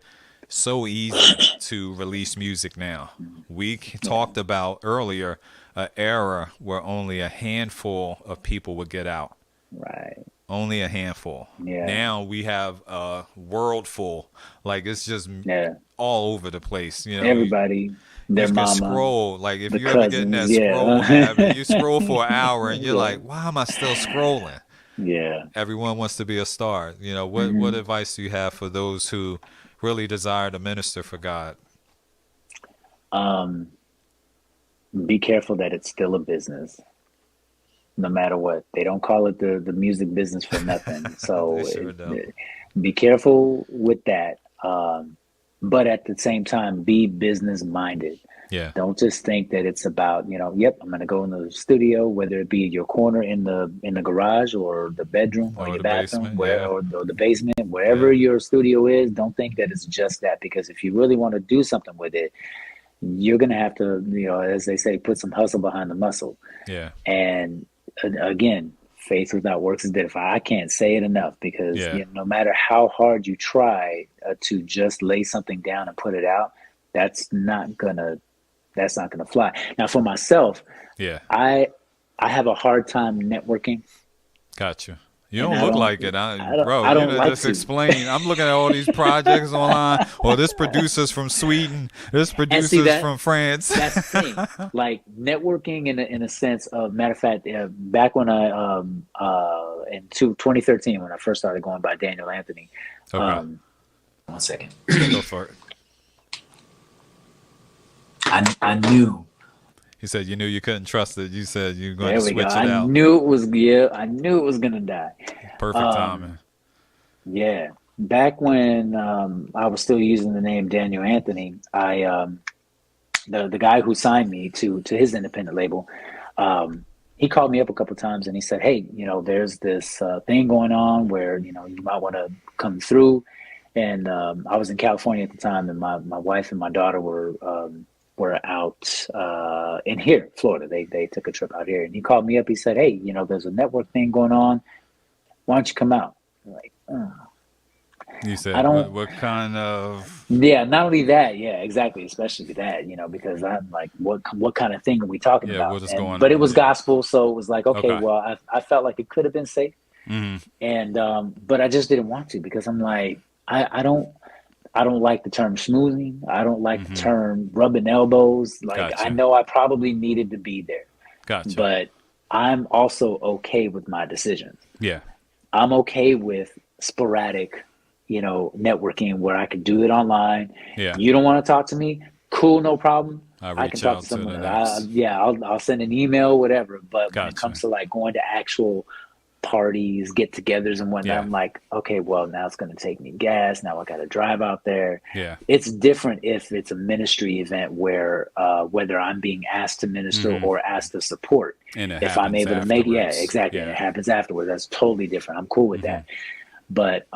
so easy to release music now. We talked about earlier an era where only a handful of people would get out. Right. Only a handful. Yeah. Now we have a world full. Like, it's just Yeah. all over the place. You know, Everybody, their you can mama, scroll. Like, if the you ever get in that cousins, yeah. scroll habit, you scroll for an hour and you're Yeah. like, why am I still scrolling? Yeah. Everyone wants to be a star. You know, what advice do you have for those who really desire to minister for God? Be careful that it's still a business, no matter what. They don't call it the music business for nothing. So They sure don't. be careful with that. But at the same time, be business minded. Yeah. Don't just think that it's about, yep, I'm going to go in the studio, whether it be your corner in the garage or the bedroom or Or your the bathroom, basement, where, yeah. or the basement, wherever Yeah. your studio is. Don't think that it's just that, because if you really want to do something with it, you're going to have to, as they say, put some hustle behind the muscle. Yeah. And again, faith without works is dead. I can't say it enough, because Yeah. no matter how hard you try to just lay something down and put it out, that's not gonna fly. Now, for myself, Yeah. I have a hard time networking. Gotcha. You And don't I look don't- like it, bro. I don't you know, like just to. explain. I'm looking at all these projects online. Or this producer's from Sweden. This producer's that- from France. That's the thing. Like, networking in a sense of, matter of fact, back when I in 2013, when I first started going by Daniel Anthony. Okay. 1 second. Go for it. I knew. He said you knew you couldn't trust it. You said you were going There to we switch go. it I out. knew it was gonna die. Perfect timing. Yeah. Back when I was still using the name Daniel Anthony, the guy who signed me to his independent label, he called me up a couple of times and he said, "Hey, there's this thing going on where you might want to come through." And I was in California at the time, and my wife and my daughter were out in here, Florida. They took a trip out here, and he called me up. He said, "Hey, there's a network thing going on. Why don't you come out?" I'm like, oh. You said I don't- what kind of? Yeah, not only that, yeah, exactly, especially that, because I'm like, what kind of thing are we talking Yeah, about? what is going but it on, was yeah. gospel, so it was like, okay, Okay. well, I felt like it could have been safe, Mhm. and but I just didn't want to, because I'm like, I don't like the term schmoozing. I don't like the term rubbing elbows. Like, Gotcha. I know I probably needed to be there, Gotcha. but I'm also okay with my decisions. Yeah. I'm okay with sporadic, networking where I could do it online. Yeah. You don't want to talk to me? Cool, no problem. I'll I reach can talk out to to someone. the next. I'll send an email, whatever. But when it Gotcha. comes to like going to actual parties, get-togethers and whatnot, Yeah. I'm like, okay, well, now it's going to take me gas. Now I got to drive out there. Yeah. It's different if it's a ministry event where whether I'm being asked to minister or asked to support. And it If I'm happens able to make, yeah, afterwards. exactly. Yeah. And it happens afterwards. That's totally different. I'm cool with that. But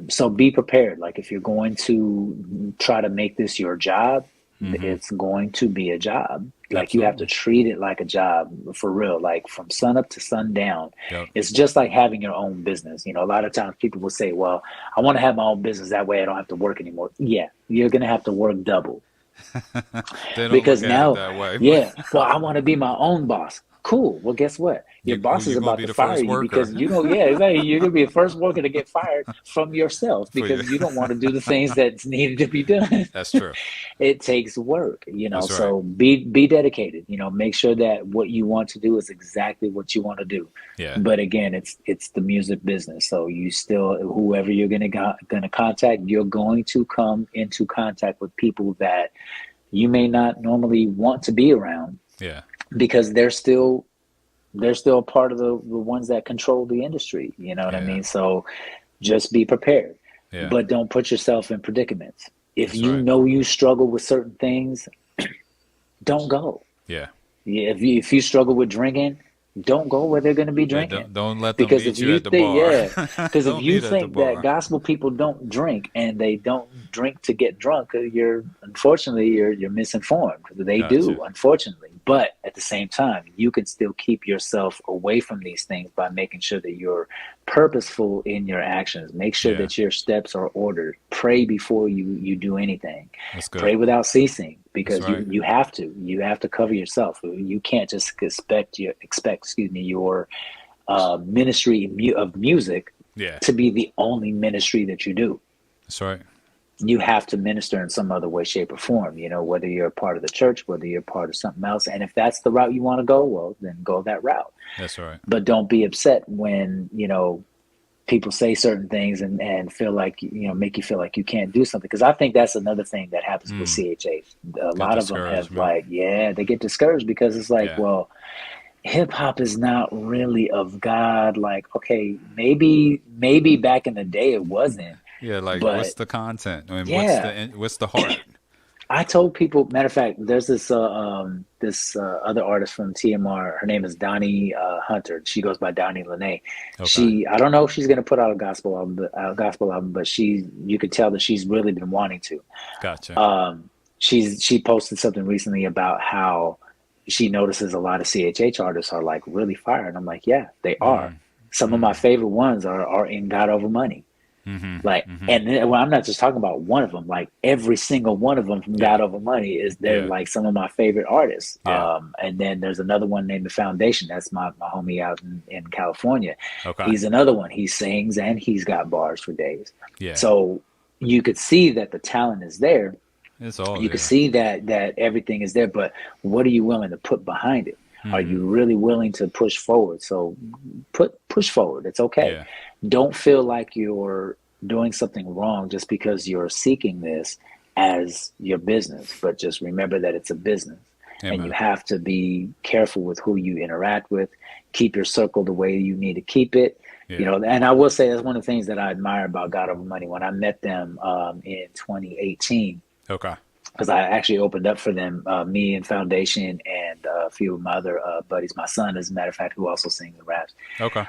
so be prepared. Like, if you're going to try to make this your job, it's going to be a job. Like, you have to treat it like a job, for real, like from sun up to sundown. Yep. It's just like having your own business. A lot of times people will say, well, I want to have my own business. That way I don't have to work anymore. Yeah, you're going to have to work double. They don't Because look at it now, that way. yeah, well, I want to be my own boss. Cool. Well, guess what? Your boss is You're gonna about be to the fire first you worker because yeah, exactly. You're gonna be the first worker to get fired from yourself for you. because you don't want to do the things that's needed to be done. That's true. It takes work, That's right. so be dedicated, make sure that what you want to do is exactly what you want to do. Yeah. But again, it's the music business. So you still, whoever you're gonna contact, you're going to come into contact with people that you may not normally want to be around Yeah. because they're still part of the ones that control the industry. You know what I Yeah. mean? So just be prepared, Yeah. but don't put yourself in predicaments. If That's you right. know you struggle with certain things, don't go. Yeah. Yeah, if you struggle with drinking, don't go where they're going to be Yeah. drinking. Don't let them Because if meet you you at the think, bar. yeah, because if Don't you meet at the think that bar. gospel people don't drink and they don't drink to get drunk, you're misinformed. They Gotcha. do, unfortunately. But at the same time, you can still keep yourself away from these things by making sure that you're purposeful in your actions. Make sure Yeah. that your steps are ordered. Pray before you do anything. That's good. Pray without ceasing because That's right. you have to. You have to cover yourself. You can't just expect your ministry of music Yeah. to be the only ministry that you do. That's right. You have to minister in some other way, shape, or form, whether you're a part of the church, whether you're part of something else. And if that's the route you want to go, well, then go that route. That's right. But don't be upset when, people say certain things and feel like, make you feel like you can't do something. Because I think that's another thing that happens with CHH. A lot of them have they get discouraged because it's like, Yeah. well, hip hop is not really of God. Like, okay, maybe back in the day it wasn't. Yeah. Like, But what's the content? I mean, yeah, what's the heart? I told people. Matter of fact, there's this other artist from TMR. Her name is Donnie Hunter. She goes by Donnie Lene. Okay. I don't know if she's gonna put out a gospel album, but you could tell that she's really been wanting to. Gotcha. She posted something recently about how she notices a lot of CHH artists are like really fire, and I'm like, yeah, they are. Some of my favorite ones are in God Over Money. And then, well, I'm not just talking about one of them. Like every single one of them from God Over Money they're like some of my favorite artists. Yeah. And then there's another one named The Foundation. That's my homie out in California. Okay. He's another one. He sings and he's got bars for days. Yeah. So you could see that the talent is there. It's all You there. can see that everything is there, but what are you willing to put behind it? Are you really willing to push forward? So push forward. It's okay. Yeah. Don't feel like you're doing something wrong just because you're seeking this as your business, but just remember that it's a business. Amen. And you have to be careful with who you interact with. Keep your circle the way you need to keep it. Yeah. And I will say that's one of the things that I admire about God Over Money. When I met them in 2018, Okay. because I actually opened up for them, me and Foundation and a few of my other buddies. My son, as a matter of fact, who also sings and raps. Okay.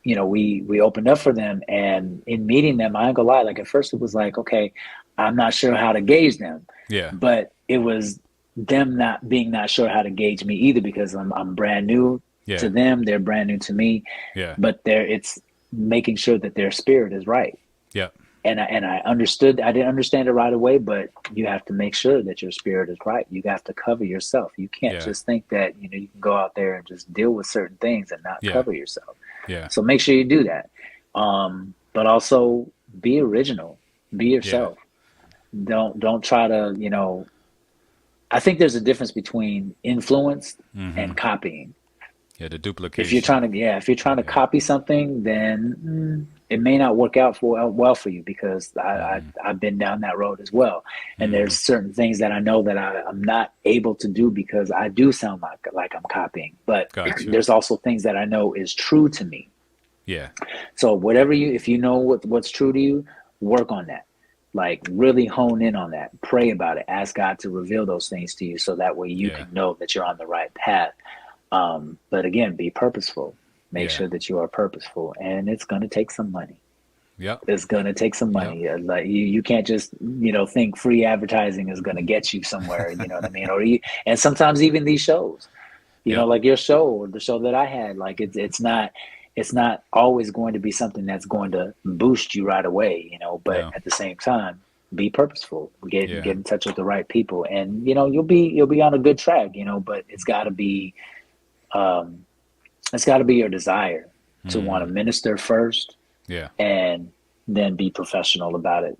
We opened up for them, and in meeting them, I ain't gonna lie, like at first it was like, okay, I'm not sure how to gauge them. Yeah. But it was them not sure how to gauge me either, because I'm brand new to them, they're brand new to me. Yeah. But it's making sure that their spirit is right. Yeah. And I understood. I didn't understand it right away, but you have to make sure that your spirit is right. You have to cover yourself. You can't just think that you can go out there and just deal with certain things and not cover yourself. Yeah. So make sure you do that. But also be original. Be yourself. Don't try to. I think there's a difference between influence and copying. Yeah, the duplication. If you're trying to copy something, then it may not work out well for you, because I've been down that road as well. And there's certain things that I know that I'm not able to do because I do sound like I'm copying. But there's also things that I know is true to me. Yeah. So if you know what's true to you, work on that. Like really hone in on that. Pray about it. Ask God to reveal those things to you, so that way you can know that you're on the right path. But again, be purposeful. Make sure that you are purposeful, and it's going to take some money. Yep. It's going to take some money. Like you can't just, think free advertising is going to get you somewhere, you know what I mean? And sometimes even these shows, like your show or the show that I had, like it's not always going to be something that's going to boost you right away, but at the same time, be purposeful, get Yeah. in touch with the right people, and you'll be on a good track, but it's got to be your desire to want to minister first, Yeah. and then be professional about it,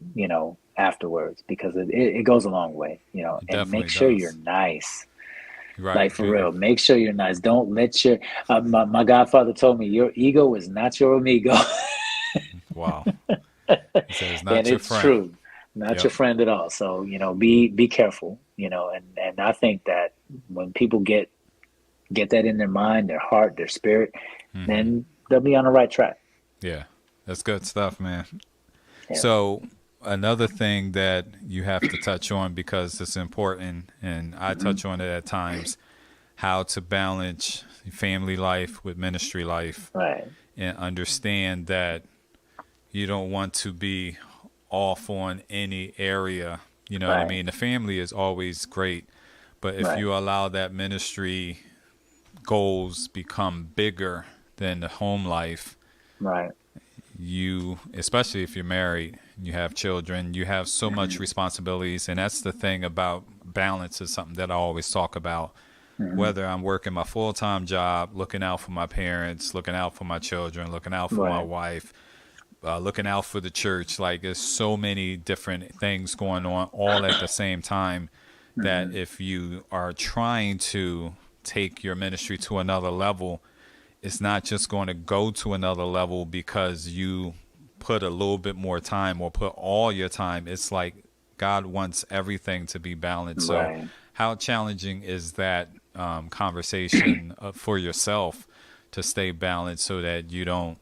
afterwards, because it goes a long way, and definitely make sure does. you're nice. Right. Like, for real, make sure you're nice. Don't let your my godfather told me your ego is not your amigo. Wow. He said it's not And your it's friend. true, not Yep. your friend at all. So be careful, and I think that when people get that in their mind, their heart, their spirit, then they'll be on the right track. Yeah. That's good stuff, man. Yeah. So another thing that you have to touch on, because it's important, and I touch on it at times, how to balance family life with ministry life, Right. and understand that you don't want to be off on any area. You know what I Right. mean? The family is always great, but if Right. you allow that ministry goals become bigger than the home life, Right. you, especially if you're married, you have children, you have so much responsibilities. And that's the thing about balance, is something that I always talk about. Whether I'm working my full-time job, looking out for my parents, looking out for my children, looking out for my Right. wife, looking out for the church, like there's so many different things going on all at the same time, that if you are trying to take your ministry to another level, it's not just going to go to another level because you put a little bit more time or put all your time. It's like God wants everything to be balanced. So Right. how challenging is that conversation for yourself to stay balanced so that you don't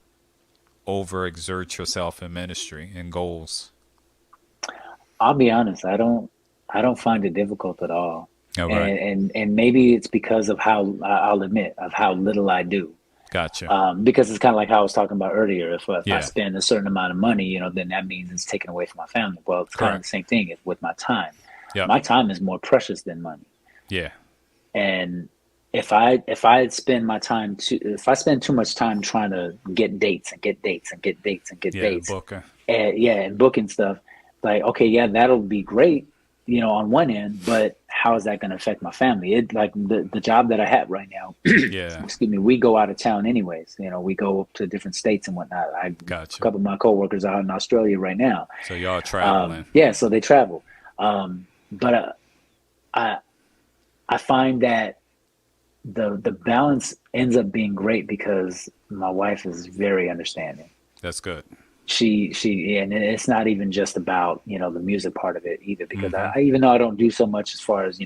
overexert yourself in ministry and goals? I'll be honest, I don't find it difficult at all. All right. And maybe it's because of how, I'll admit, of how little I do. Gotcha. Because it's kind of like how I was talking about earlier. If I Yeah. spend a certain amount of money, then that means it's taken away from my family. Well, it's kind of Correct. the same thing with my time. Yep. My time is more precious than money. Yeah. And if I spend too much time trying to get dates and get dates and get dates and get Yeah. dates, Booker. and booking stuff, like, okay, yeah, that'll be great, on one end, but how is that going to affect my family? It, like, the job that I have right now, Yeah. excuse me, we go out of town anyways. We go up to different states and whatnot. Gotcha. A couple of my coworkers are out in Australia right now. So y'all traveling. Yeah, so they travel. But I find that the balance ends up being great because my wife is very understanding. That's good. She and it's not even just about the music part of it either, because I even though I don't do so much as far as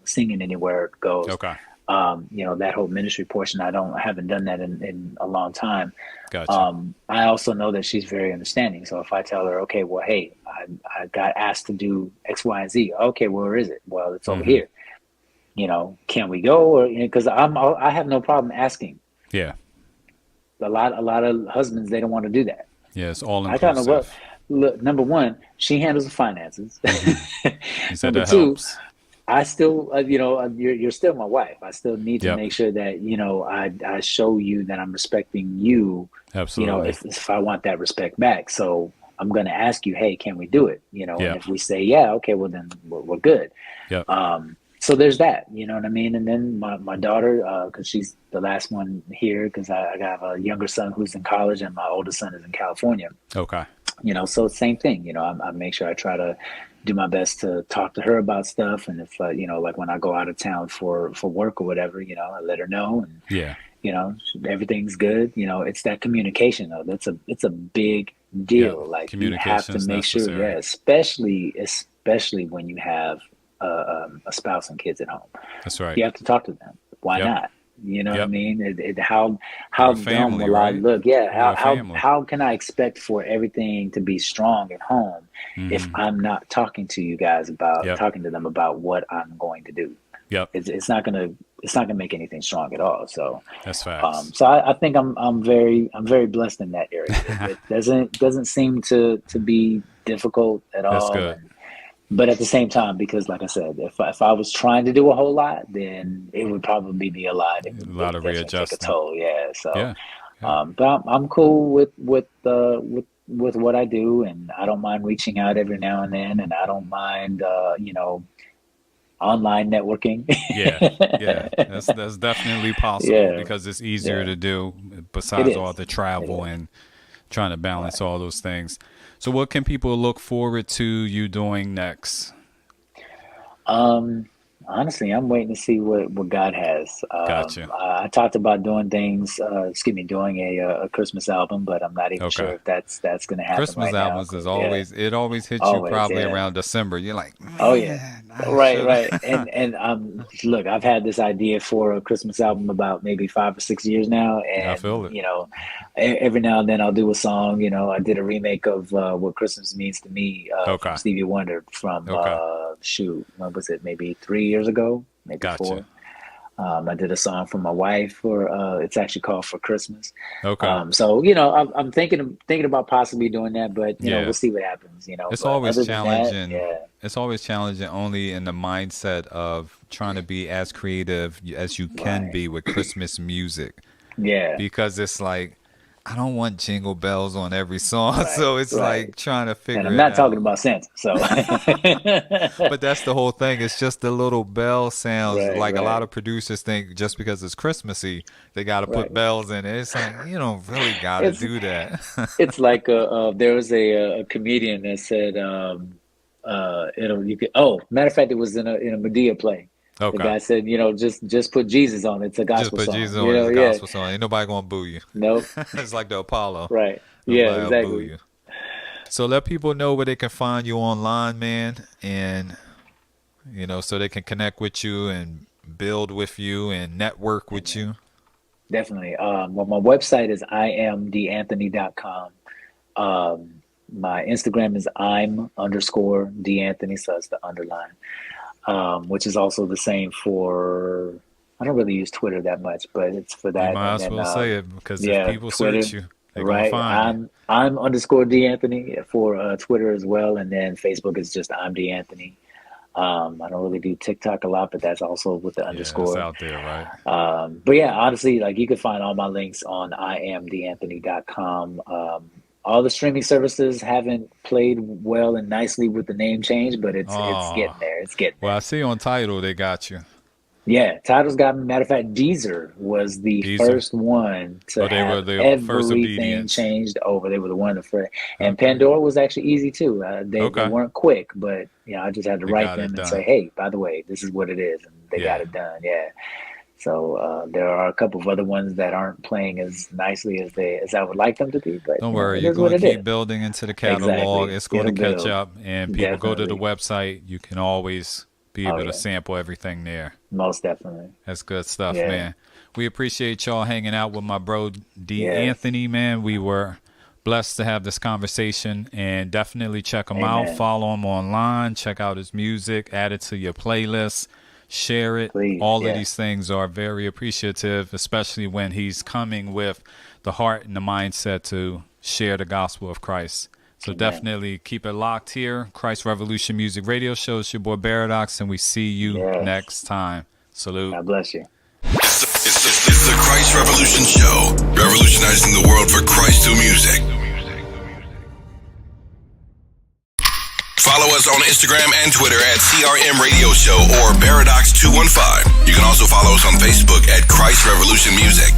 singing anywhere goes. Okay. That whole ministry portion, I haven't done that in a long time. Gotcha. I also know that she's very understanding. So if I tell her, okay, well, hey, I got asked to do X, Y, and Z. Okay, where is it? Well, it's over here. Can we go? Or because I have no problem asking. Yeah. A lot of husbands, they don't want to do that. Yeah. It's all I kind of inclusive. look. Number one, she handles the finances. You said Number that two, helps. I still, you're still my wife. I still need to Yep. make sure that, I show you that I'm respecting you, Absolutely. if I want that respect back. So I'm going to ask you, hey, can we do it? And Yeah. if we say, yeah, okay, well, then we're good. Yep. So there's that, you know what I mean? And then my daughter, cause she's the last one here, cause I have a younger son who's in college and my oldest son is in California. Okay. So same thing, I make sure I try to do my best to talk to her about stuff. And if, like when I go out of town for work or whatever, I let her know, and, Yeah. everything's good. It's that communication though. It's a big deal. Yeah, Like, you have communication to is make sure, necessary. especially when you have a spouse and kids at home. That's right. You have to talk to them. Why Yep. not? You know what I Yep. mean? How You're a dumb family, will I right? look? Yeah. You're a family. How can I expect for everything to be strong at home if Mhm. I'm not talking to you guys about Yep. talking to them about what I'm going to do? Yep. It's not gonna make anything strong at all. So That's facts. so I think I'm very blessed in that area. It doesn't seem to be difficult at all. That's good. But at the same time, because like I said, if I was trying to do a whole lot, then it would probably be a lot. It would A lot of definitely take a readjustment. toll. Yeah. So, Yeah. but I'm cool with with what I do, and I don't mind reaching out every now and then, and I don't mind, online networking. Yeah. That's definitely possible because it's easier to do besides all the travel and trying to balance all those things. So what can people look forward to you doing next? Honestly, I'm waiting to see what God has. Gotcha. I talked about doing doing a Christmas album, but I'm not even sure if that's going to happen. Christmas right albums now. is always it always hits you probably around December. You're like, right. And look, I've had this idea for a Christmas album about maybe 5 or 6 years now, and I feel it. Every now and then I'll do a song. I did a remake of What Christmas Means to Me from Stevie Wonder from when was it, maybe 3 years ago, maybe 4. I did a song for my wife for it's actually called For Christmas. So I'm thinking about possibly doing that, but we'll see what happens. It's always challenging. It's always challenging only in the mindset of trying to be as creative as you can be with Christmas music. Because it's like, I don't want jingle bells on every song, so it's like trying to figure it out. And I'm not talking about Santa, so. But that's the whole thing. It's just the little bell sounds. A lot of producers think just because it's Christmassy, they got to put bells in it. It's like, you don't really got to do that. It's like there was a comedian that said, matter of fact, it was in a Medea play. The guy said, just put Jesus on it. It's a gospel song. Just put Jesus on it. It's a gospel song. Ain't nobody going to boo you. Nope. It's like the Apollo. Right. Nobody exactly. Boo you. So let people know where they can find you online, man. And, so they can connect with you and build with you and network with you. Definitely. Well, my website is iamdanthony.com. My Instagram is I'm_DAnthony, so it's the underline. Which is also the same for, I don't really use Twitter that much, but it's for that. You might as well say it, because if people Twitter, search you, they're going to find you. I'm _DAnthony for Twitter as well, and then Facebook is just I'm DAnthony. I don't really do TikTok a lot, but that's also with the underscore. It's out there, right? But yeah, honestly, like, you can find all my links on iamdanthony.com. All the streaming services haven't played well and nicely with the name change, but it's getting there. It's getting there. Well, I see on Tidal they got you. Yeah, Tidal's got me. Matter of fact, Deezer was the first one to have everything changed over. They were the one to first. And Pandora was actually easy too. They weren't quick, but I just had to write them and say, hey, by the way, this is what it is. And they got it done. Yeah. So there are a couple of other ones that aren't playing as nicely as I would like them to be. But don't worry, you're going to keep building into the catalog. Exactly. It's going to catch up, and people go to the website. You can always be able to sample everything there. Most definitely. That's good stuff, man. We appreciate y'all hanging out with my bro D. Anthony, man. We were blessed to have this conversation, and definitely check him out. Follow him online. Check out his music. Add it to your playlist. Share it. Please, all of these things are very appreciative, especially when he's coming with the heart and the mindset to share the gospel of Christ. So definitely keep it locked here. Christ Revolution Music Radio Show. It's your boy Beridox, and we see you next time. Salute. God bless you. It's the Christ Revolution Show, revolutionizing the world for Christ through music. Follow us on Instagram and Twitter at CRM Radio Show or Beridox 215. You can also follow us on Facebook at Christ Revolution Music.